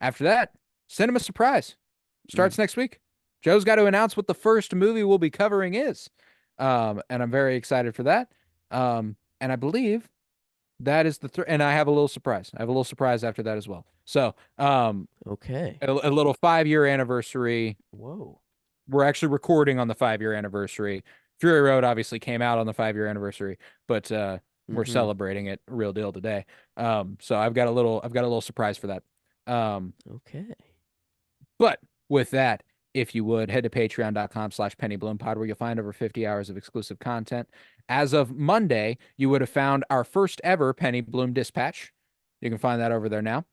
After that, Cinema Surprise Mm. starts next week. Joe's got to announce what the first movie we'll be covering is. And I'm very excited for that. And I believe that is and I have a little surprise. I have a little surprise after that as well. So, Okay. a little 5 year anniversary. Whoa. We're actually recording on the 5 year anniversary. Fury Road obviously came out on the 5 year anniversary, but we're Mm-hmm. celebrating it real deal today. So I've got a little surprise for that. Um, Okay. but with that, if you would head to patreon.com/pennybloom pod, where you'll find over 50 hours of exclusive content. As of Monday, you would have found our first ever Penny Bloom Dispatch. You can find that over there now.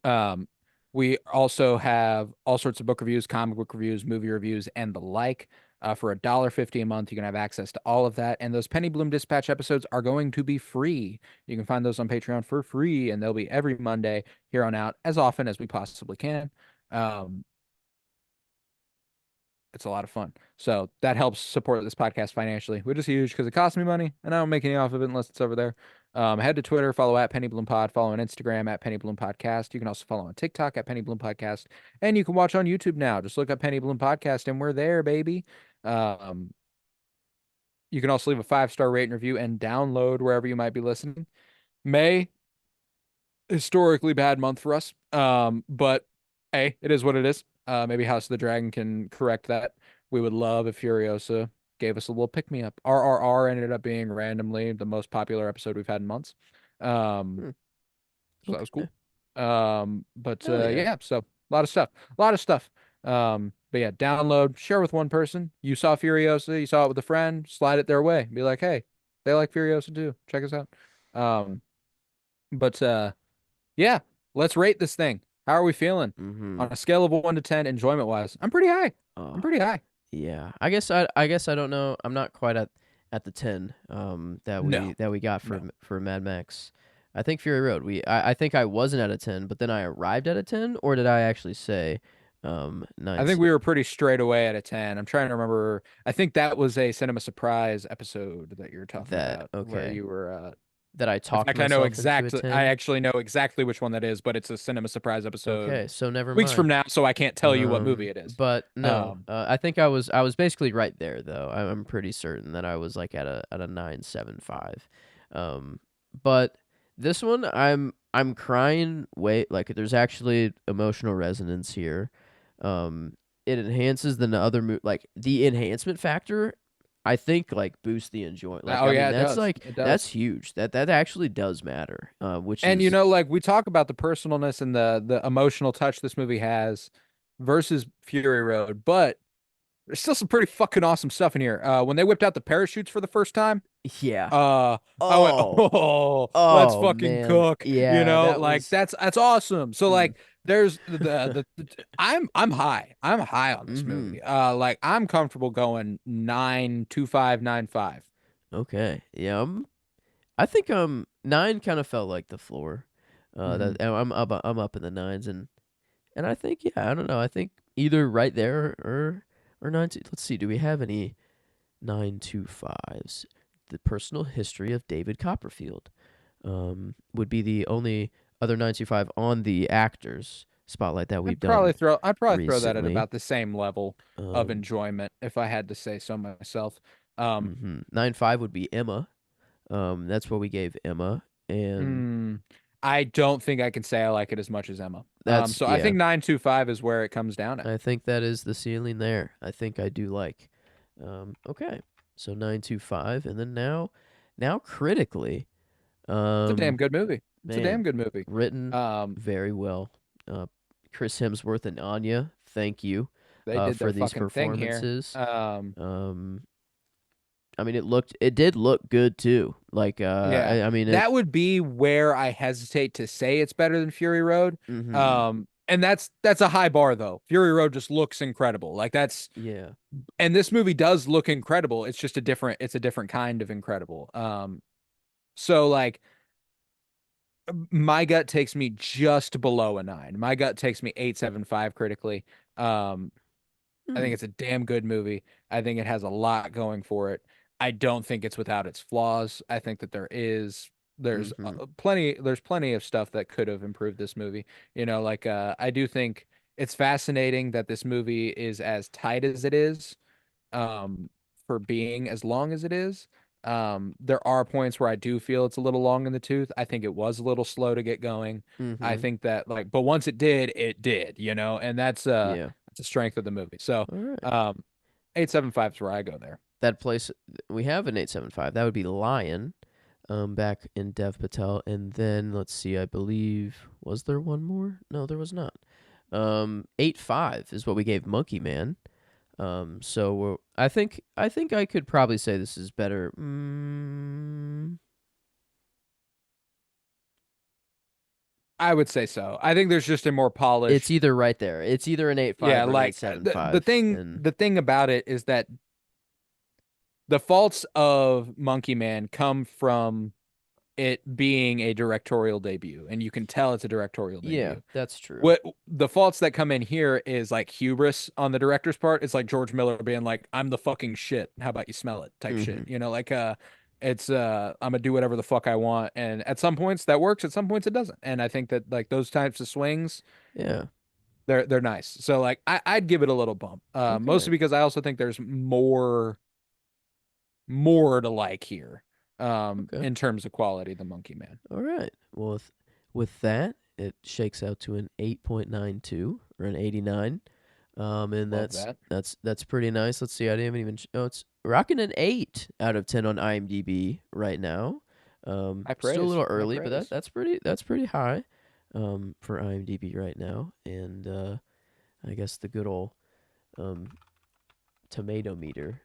Um, we also have all sorts of book reviews, comic book reviews, movie reviews, and the like. For $1.50 a month, you can have access to all of that. And those Penny Bloom Dispatch episodes are going to be free. You can find those on Patreon for free, and they'll be every Monday here on out, as often as we possibly can. Um, it's a lot of fun. So that helps support this podcast financially, which is huge because it costs me money and I don't make any off of it unless it's over there. Head to Twitter, follow at Penny Bloom Pod, follow on Instagram at Penny Bloom Podcast. You can also follow on TikTok at Penny Bloom Podcast. And you can watch on YouTube now. Just look up Penny Bloom Podcast and we're there, baby. Um, you can also leave a 5-star rate and review and download wherever you might be listening. May historically bad month for us. But hey, it is what it is. Maybe House of the Dragon can correct that. We would love if Furiosa gave us a little pick me up. RRR ended up being randomly the most popular episode we've had in months. Um, Hmm. so that was cool. Okay. But Hell yeah. yeah, so a lot of stuff. A lot of stuff. But yeah, download, share with one person. You saw Furiosa, you saw it with a friend, slide it their way. Be like, hey, they like Furiosa too. Check us out. Um, but yeah, let's rate this thing. How are we feeling? Mm-hmm. On a scale of 1 to 10, enjoyment wise? I'm pretty high. I'm Uh, pretty high. yeah. I guess I don't know. I'm not quite at the 10 that No, we got no. for Mad Max. I think Fury Road. I think I wasn't at a 10, but then I arrived at a 10, or did I actually say I 9? think we were pretty straight away at a 10. I'm trying to remember. I think that was a Cinema Surprise episode that you're talking That about, where okay. you were. That I In talked fact, I know myself into a exactly. I 10. actually know exactly which one that is, but it's a Cinema Surprise episode Okay, so never weeks from mind. now, so I can't tell you what movie it is. But no, Um, I think I was basically right there though. I'm pretty certain that I was like at a 9.75. Um, but this one I'm crying. Wait, like there's actually emotional resonance here. It enhances the other like the enhancement factor. I think like boosts the enjoyment. Like oh I mean yeah, it that's does. like It that's does. huge. That actually does matter. Which And is like we talk about the personalness and the emotional touch this movie has versus Fury Road, but there's still some pretty fucking awesome stuff in here. When they whipped out the parachutes for the first time, yeah. uh, I went, Oh. oh, let's Oh fucking man, cook. yeah, that Like was. that's awesome. So Mm, like there's I'm high. I'm high on this mm-hmm. movie. Like I'm comfortable going 9.25, 9.5. Okay, yeah. I think 9 kind of felt like the floor. Mm-hmm. That I'm up in the nines, and I think yeah, I don't know. I think either right there or 9. Let's see. Do we have any 9.25s? The personal history of David Copperfield would be the only other 9.25 on the actors spotlight that we've done I'd probably throw that at recently. about the same level of Um, enjoyment if I had to say so myself. Um, 9.5 would be Emma. That's what we gave Emma, and mm, I don't think I can say I like it as much as Emma. that's So I yeah. think 9.25 is where it comes down at. I think that is the ceiling there. I think I do like. Okay, so 9.25, and then now critically, It's a damn um, good movie. It's a damn man, good movie. written Um, very well. Chris Hemsworth and Anya, thank you, they did their for these fucking thing here. performances. Um, I mean, it did look good too. Like, Yeah, I mean, it. that would be where I hesitate to say it's better than Fury Road. Mm-hmm. And that's a high bar though. Fury Road just looks incredible. Like that's Yeah. and this movie does look incredible. It's a different kind of incredible. So like my gut takes me just below a 9. My gut takes me 8.75 critically. Um, I Hmm. think it's a damn good movie. I think it has a lot going for it. I don't think it's without its flaws. I think that there is there's Mhm. plenty of stuff that could have improved this movie. Like I do think it's fascinating that this movie is as tight as it is, um, for being as long as it is. There are points where I do feel it's a little long in the tooth. I think it was a little slow to get going. I Mhm. think that like, but once it did, and Yeah. that's a strength of the movie. So, All right. 875 is where I go there. That place we have an 875. That would be Lion, back in Dev Patel, and then let's see. I believe was there one more? No, there was not. 8.5 is what we gave Monkey Man. I think I could probably say this is better. I would say so. I think there's just a more It's polished, either right there. It's either an yeah, 8.5 or an like the 8.75, thing and the thing about it is that the faults of Monkey Man come from it being a directorial debut, and you can tell it's a directorial yeah, debut. that's true. What the faults that come in here is like hubris on the director's part. It's like George Miller being like, "I'm the fucking shit. How about you smell it?" type shit. Hmm. Like it's I'm gonna do whatever the fuck I want, and at some points that works, at some points it doesn't. And I think that like those types of swings, Yeah. they're nice. So like I'd give it a little bump, Okay. mostly because I also think there's more to like here, Okay. in terms of quality than Monkey Man. All right. Well, with that, it shakes out to an 8.92 or an 89. And Love that's that. that's that's pretty nice. Let's see. I didn't even. Oh, it's rocking an 8 out of 10 on IMDb right now. High Still a praise. little High early, but praise. that's pretty high, for IMDb right now. And I guess the good old um tomato meter.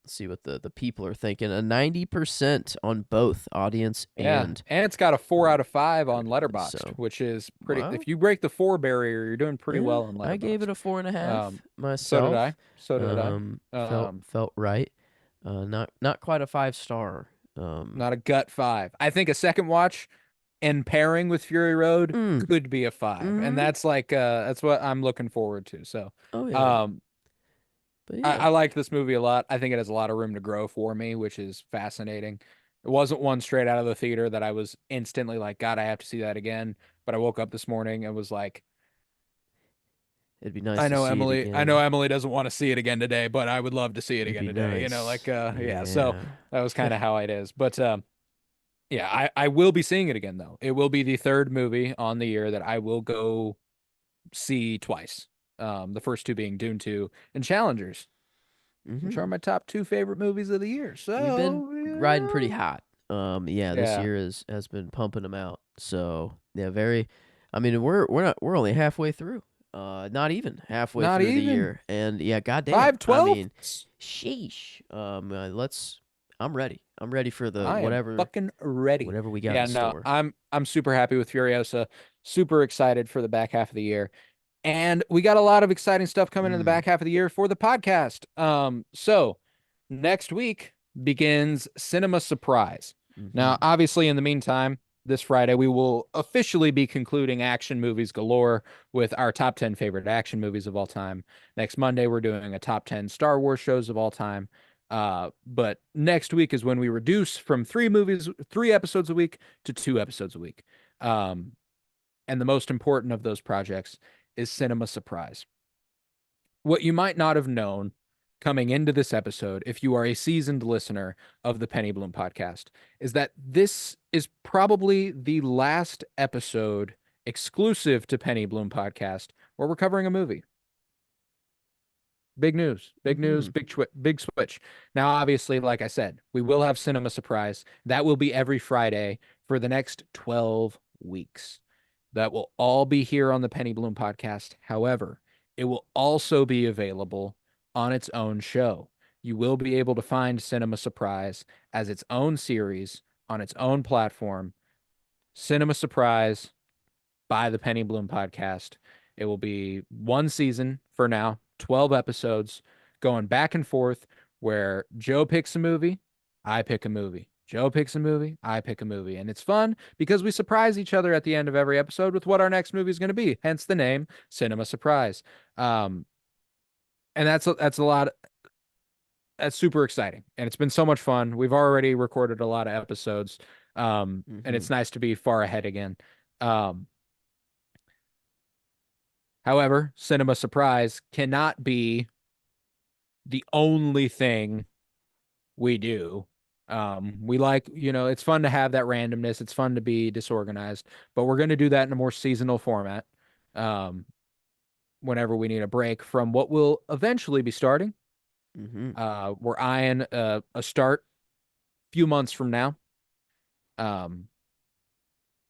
Let's see what the people are thinking. A 90% on both audience Yeah, and and it's got a 4 out of 5 on critics. Letterboxd, So which is pretty. wow. If you break the 4 barrier, you're doing pretty Yeah, well on I gave it Letterboxd. a 4.5 So did I. myself. So did I. Felt right. Not quite a 5 star. Um, Not a gut 5. I think a second watch and pairing with Fury Road mm, could be a 5, and mm-hmm. that's like that's what I'm looking forward to. So, Oh yeah, um, but I, yeah. I like this movie a lot. I think it has a lot of room to grow for me, which is fascinating. It wasn't one straight out of the theater that I was instantly like, God, I have to see that again. But I woke up this morning and was like, It'd be nice to see it I know again. Emily doesn't want to see it again today, but I would love to see it It'd again be today. nice. Yeah. So Yeah. that was kind of how it is. But yeah, I will be seeing it again though. It will be the third movie on the year that I will go see twice. The first two being Dune 2 and Challengers, which Mm-hmm. are my top two favorite movies of the year. We've been So, riding pretty hot. Yeah, this yeah, year has been pumping them out. So yeah, very. I mean, we're only halfway through. Not even halfway not through the even year, and yeah, goddamn. I 512. mean, sheesh. Let's. I'm ready. I'm ready for the I am fucking ready. whatever we got in Yeah, no, store. I'm super happy with Furiosa. Super excited for the back half of the year. And we got a lot of exciting stuff coming in the Mm. back half of the year for the podcast. So next week begins Cinema Surprise. Mm-hmm. Now, obviously, in the meantime, this Friday we will officially be concluding Action Movies Galore with our top 10 favorite action movies of all time. Next Monday, we're doing a top 10 Star Wars shows of all time. But next week is when we reduce from 3 episodes a week to 2 episodes a week. Um, and the most important of those projects is Cinema Surprise. What you might not have known coming into this episode, if you are a seasoned listener of the Penny Bloom podcast, is that this is probably the last episode exclusive to Penny Bloom podcast where we're covering a movie. Big news, big news, Mm-hmm. big switch. Now, obviously, like I said, we will have Cinema Surprise. That will be every Friday for the next 12 weeks. That will all be here on the Penny Bloom podcast. However, it will also be available on its own show. You will be able to find Cinema Surprise as its own series on its own platform. Cinema Surprise by the Penny Bloom podcast. It will be one season for now, 12 episodes going back and forth where Joe picks a movie, I pick a movie. Joe picks a movie, I pick a movie. And it's fun because we surprise each other at the end of every episode with what our next movie is going to be, hence the name Cinema Surprise. Um, and that's a lot. That's super exciting. And it's been so much fun. We've already recorded a lot of episodes. And it's Mhm. nice to be far ahead again. Um, However, Cinema Surprise cannot be the only thing we do. We like, it's fun to have that randomness. It's fun to be disorganized, but we're going to do that in a more seasonal format. Um, Whenever we need a break from what will eventually be starting. Mhm. We're eyeing a start few months from now. Um,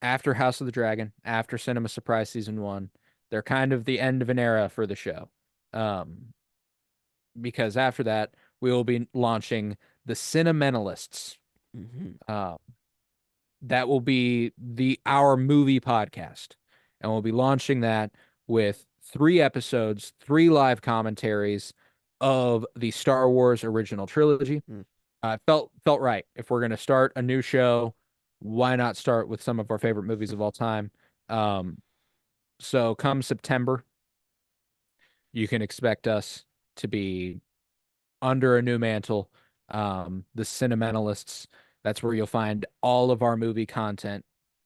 After House of the Dragon, after Cinema Surprise season one, they're kind of the end of an era for the show. Um, because after that, we will be launching the Cinementalists. Mhm. Uh, that will be our movie podcast, and we'll be launching that with 3 episodes, 3 live commentaries of the Star Wars original trilogy. Mm. Felt right. If we're gonna start a new show, why not start with some of our favorite movies of all time? Um, so come September, you can expect us to be under a new mantle. The Cinementalists. That's where you'll find all of our movie content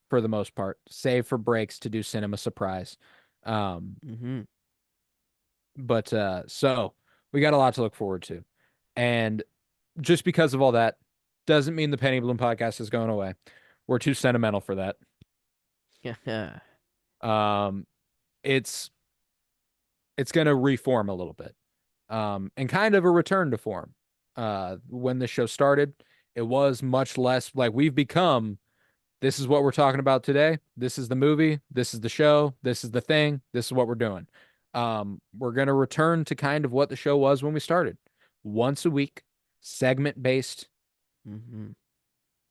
for the most part, save for breaks to do Cinema Surprise. Um, Mhm. but we got a lot to look forward to. And just because of all that doesn't mean the Penny Bloom podcast is going away. We're too sentimental for that. Yeah. Um, it's it's going to reform a little bit. And kind of a return to form. When the show started, it was much less like we've become. This is what we're talking about today. This is the movie. This is the show. This is the thing. This is what we're doing. We're going to return to kind of what the show was when we started. Once a week, segment based. Mhm.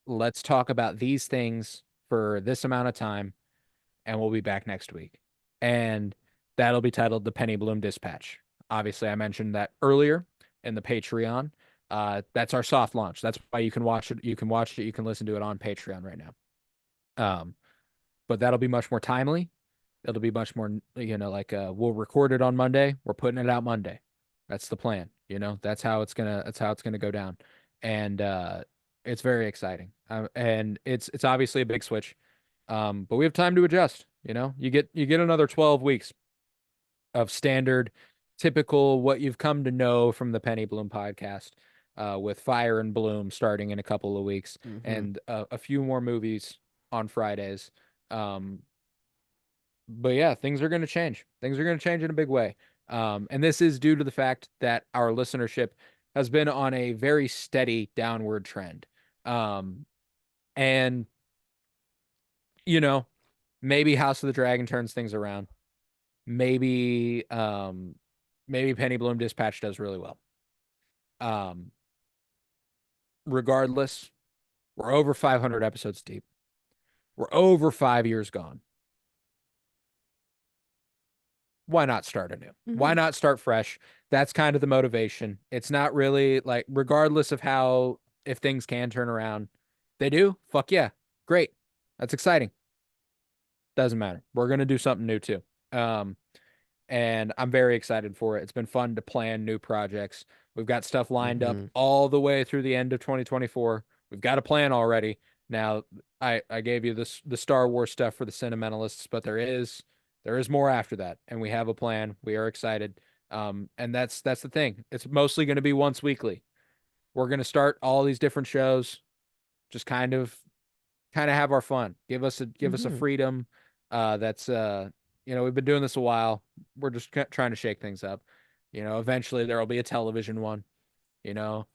Let's talk about these things for this amount of time, and we'll be back next week. And that'll be titled The Penny Bloom Dispatch. Obviously, I mentioned that earlier in the Patreon. That's our soft launch. That's why you can watch it. You can watch it. You can listen to it on Patreon right now. Um, but that'll be much more timely. It'll be much more, like we'll record it on Monday. We're putting it out Monday. That's the plan. That's how it's gonna go down. And it's very exciting. And it's obviously a big switch. But we have time to adjust. You get another 12 weeks of standard, typical what you've come to know from the Penny Bloom podcast, with Fire and Bloom starting in a couple of weeks, Mhm. and a few more movies on Fridays. Um, but yeah, things are going to change. Things are going to change in a big way. And this is due to the fact that our listenership has been on a very steady downward trend. Um, and you know, maybe House of the Dragon turns things around. Maybe maybe Penny Bloom Dispatch does really well. Um, Regardless, we're over 500 episodes deep. We're over 5 years gone. Why not start anew? Why Mhm. not start fresh? That's kind of the motivation. It's not really like, regardless of how, if things can turn around, they do. Fuck yeah. Great. That's exciting. Doesn't matter. We're going to do something new too. Um, and I'm very excited for it. It's been fun to plan new projects. We've got stuff lined up Mhm. all the way through the end of 2024. We've got a plan already. Now, I gave you the Star Wars stuff for the sentimentalists, but there is more after that, and we have a plan. We are excited. And that's the thing. It's mostly going to be once weekly. We're going to start all these different shows, just kind of have our fun. Give us a Mhm. freedom. That's we've been doing this a while. We're just trying to shake things up. Eventually there will be a television one. You know,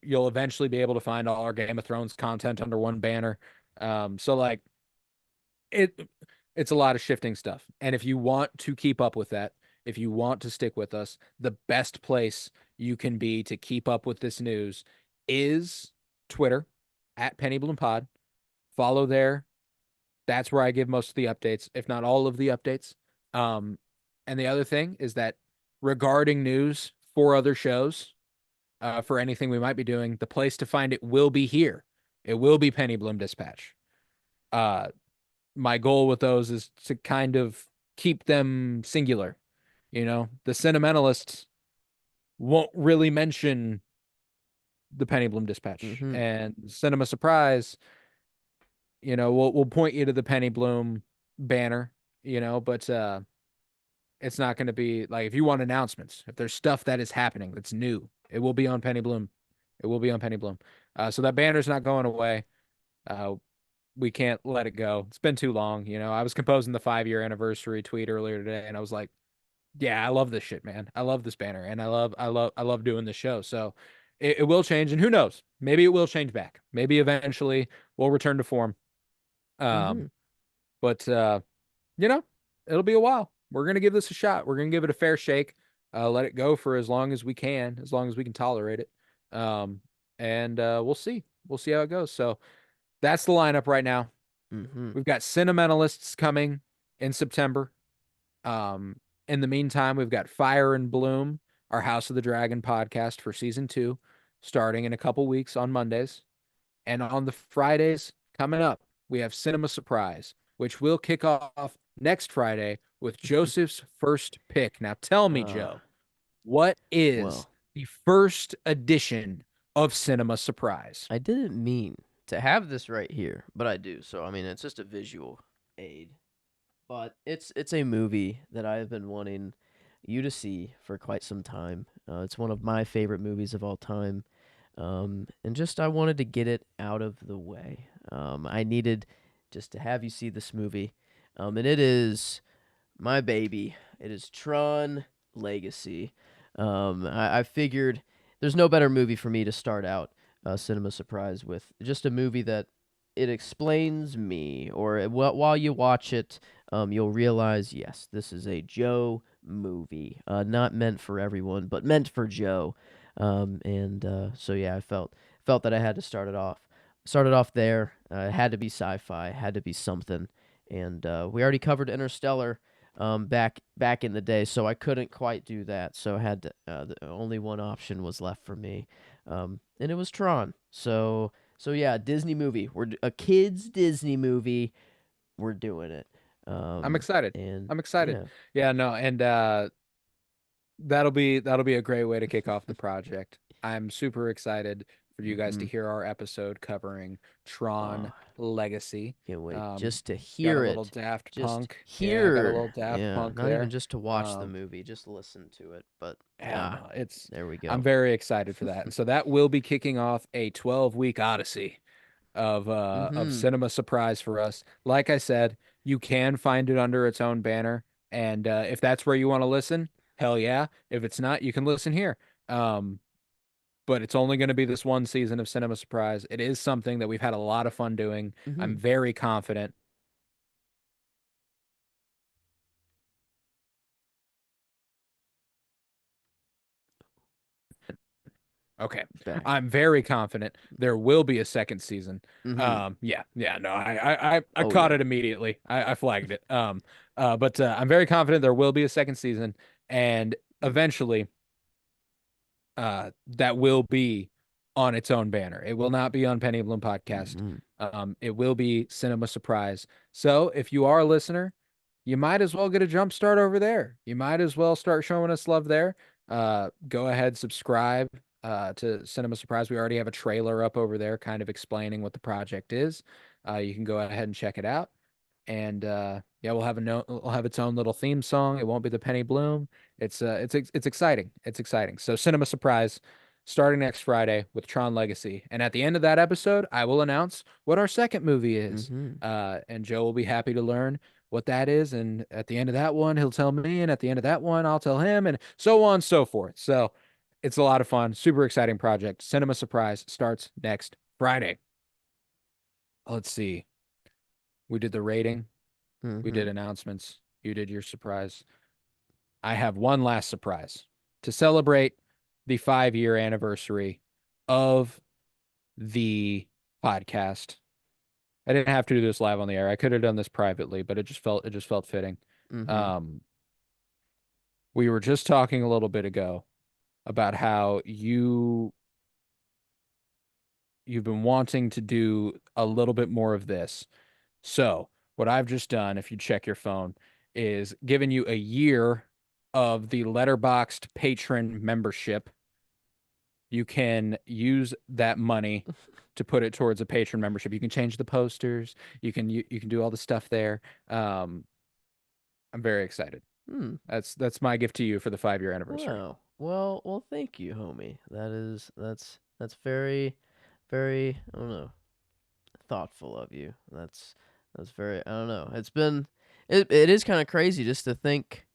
you'll eventually be able to find all our Game of Thrones content under one banner. So like it, it's a lot of shifting stuff. And if you want to keep up with that, if you want to stick with us, the best place you can be to keep up with this news is Twitter at Penny Bloom Pod. Follow there. That's where I give most of the updates, if not all of the updates. Um, and the other thing is that regarding news for other shows, for anything we might be doing, the place to find it will be here. It will be Penny Bloom Dispatch. Uh, my goal with those is to kind of keep them singular. The sentimentalists won't really mention the Penny Bloom Dispatch, Mhm. and Cinema Surprise we'll point you to the Penny Bloom banner, but it's not going to be like if you want announcements, if there's stuff that is happening that's new, it will be on Penny Bloom. It will be on Penny Bloom. So that banner's not going away. Uh, we can't let it go. It's been too long. I was composing the 5-year anniversary tweet earlier today, and I was like, yeah, I love this shit, man. I love this banner, and I love doing this show. So it will change, and who knows? Maybe it will change back. Maybe eventually we'll return to form. Mm-hmm. Um, but you know, it'll be a while. We're gonna give this a shot. We're gonna give it a fair shake. Let it go for as long as we can, as long as we can tolerate it. Um, and we'll see. We'll see how it goes. So that's the lineup right now. Mm-hmm. We've got Sentimentalists coming in September. Um, in the meantime, we've got Fire and Bloom, our House of the Dragon podcast for season 2, starting in a couple weeks on Mondays. And on the Fridays coming up, we have Cinema Surprise, which will kick off next Friday with Joseph's first pick. Now tell me, Uh, Joe, what is well, the first edition of Cinema Surprise? I didn't mean to have this right here, but I do. So I mean, it's just a visual aid. But it's a movie that I've been wanting you to see for quite some time. It's one of my favorite movies of all time. And just I wanted to get it out of the way. I needed just to have you see this movie. And it is my baby. It is Tron Legacy. I figured there's no better movie for me to start out Cinema Surprise with. Just a movie that it explains me, or while you watch it, you'll realize, yes, this is a Joe movie, not meant for everyone, but meant for Joe. And so yeah, I felt that I had to start it off there. It had to be sci-fi, had to be something, and we already covered Interstellar. Back in the day, so I couldn't quite do that. So I had to, the only one option was left for me, and it was Tron. So yeah, Disney movie. We're a kids Disney movie. We're doing it. I'm excited. And I'm excited. yeah. Yeah, no, and that'll be a great way to kick off the project. I'm super excited for you guys to Mm-hmm. hear our episode covering Oh, Tron Legacy. can't wait Um, just to got a hear little it. Daft Just Punk. Yeah, got a hear. little Daft Yeah, Punk not even there. just to watch the Um, movie, just listen to it. But yeah, no, it's there we I'm go. very excited for that. And so that will be kicking off a 12-week odyssey of Mm-hmm. cinema surprise for us. Like I said, you can find it under its own banner, and if that's where you want to listen, hell yeah. If it's not, you can listen here. Um, but it's only going to be this one season of cinema surprise. It is something that we've had a lot of fun doing. Mm-hmm. I'm very confident. Okay. Back. I'm very confident there will be a second season. Mm-hmm. Yeah, no, I Oh caught yeah. it immediately. I flagged it. But I'm very confident there will be a second season, and eventually, that will be on its own banner. It will not be on Penny Bloom Podcast. Mm-hmm. It will be Cinema Surprise. So if you are a listener, you might as well get a jump start over there. You might as well start showing us love there. Go ahead, subscribe to Cinema Surprise. We already have a trailer up over there, kind of explaining what the project is. You can go ahead and check it out. And yeah, we'll have its own little theme song. It won't be the Penny Bloom. It's exciting. It's exciting. So Cinema Surprise starting next Friday with Tron Legacy. And at the end of that episode, I will announce what our second movie is. Mm-hmm. And Joe will be happy to learn what that is. And at the end of that one, he'll tell me, and at the end of that one, I'll tell him, and so on and so forth. So it's a lot of fun. Super exciting project. Cinema Surprise starts next Friday. Let's see. We did the rating. We Mm-hmm. did announcements. You did your surprise. I have one last surprise to celebrate the 5-year anniversary of the podcast. I didn't have to do this live on the air. I could have done this privately, but it just felt fitting. Mm-hmm. Um, we were just talking a little bit ago about how you've been wanting to do a little bit more of this. So, what I've just done, if you check your phone, is given you a year of the letterboxed patron membership. you can use that money to put it towards a patron membership. You can change the posters. You can do all the stuff there. Um, I'm very excited. Hmm. That's my gift to you for the 5-year anniversary. Wow. Well, thank you, homie. That's very, very, I don't know, thoughtful of you. That's very, I don't know. It is kind of crazy just to think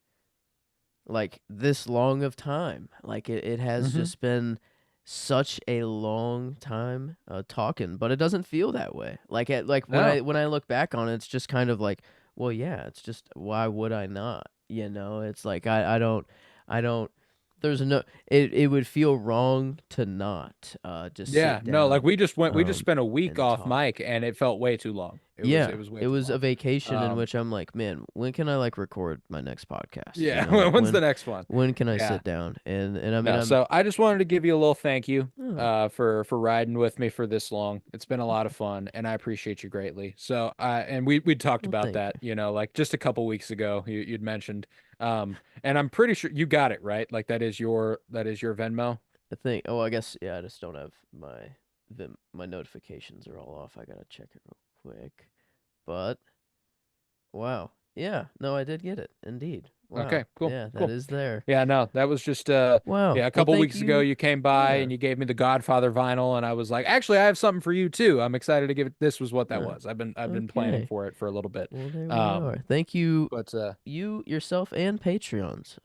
like this long of time. Like it has Hmm. just been such a long time talking, but it doesn't feel that way. Like No. when I look back on it, it's just kind of like, well, yeah, it's just why would I not? It's like I don't there's no it would feel wrong to not just Yeah, sit no, like down we just spent a week and off talk. mic and it felt way too long. Yeah, It was way it too was a long. vacation in Um, which I'm like, man, when can I like record my next podcast? yeah, when's When the next one? can I Yeah. sit down? And I mean, No, so I just wanted to give you a little thank you oh, for riding with me for this long. It's been a lot of fun and I appreciate you greatly. So and we talked well, about thank that, you. like just a couple weeks ago you'd mentioned and I'm pretty sure you got it right. Like that is your Venmo. I think. Oh, I guess yeah. I just don't have my notifications are all off. I gotta check it real quick. But wow, yeah. No, I did get it. Indeed. Wow. Okay, cool. Yeah, that Cool. is there. Yeah, no, that was just Wow. yeah, a Well, couple thank weeks ago you. you came by Yeah. and you gave me the Godfather vinyl and I was like, "Actually, I have something for you too. I'm excited to give it." This was what that Huh. was. I've been planning Okay. for it for a little bit. Well, there we are. Um Thank you, but you yourself and Patreons,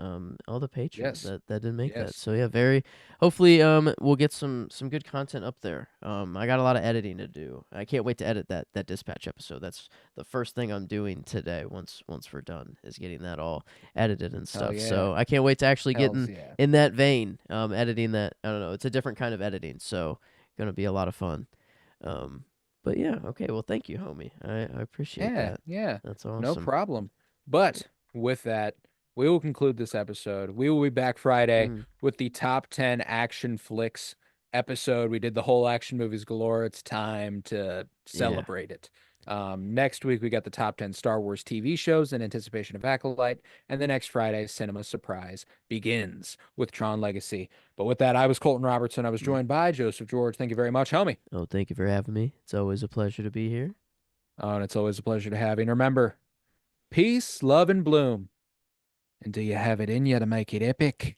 all the patrons yes. that did make that. Yes. So yeah, very hopefully we'll get some good content up there. I got a lot of editing to do. I can't wait to edit that dispatch episode. That's the first thing I'm doing today. Once we're done, is getting that all edited and Hell stuff. yeah. So I can't wait to actually get Hells yeah. in that vein. Editing that. I don't know. It's a different kind of editing. So gonna be a lot of fun. Um, but yeah, okay. Well, thank you, homie. I appreciate Yeah, that. yeah. That's No awesome. problem. But with that, we will conclude this episode. We will be back Friday Mm, with the top 10 action flicks episode. We did the whole action movies galore. It's time to yeah. celebrate it. Next week, we got the top 10 Star Wars TV shows in anticipation of Acolyte. And the next Friday, Cinema Surprise begins with Tron Legacy. But with that, I was Colton Robertson. I was Mm. joined by Joseph George. Thank you very much, homie. Oh, thank you for having me. It's always a pleasure to be here. And it's always a pleasure to have you. And remember, peace, love, and bloom. And do you have it in you to make it epic?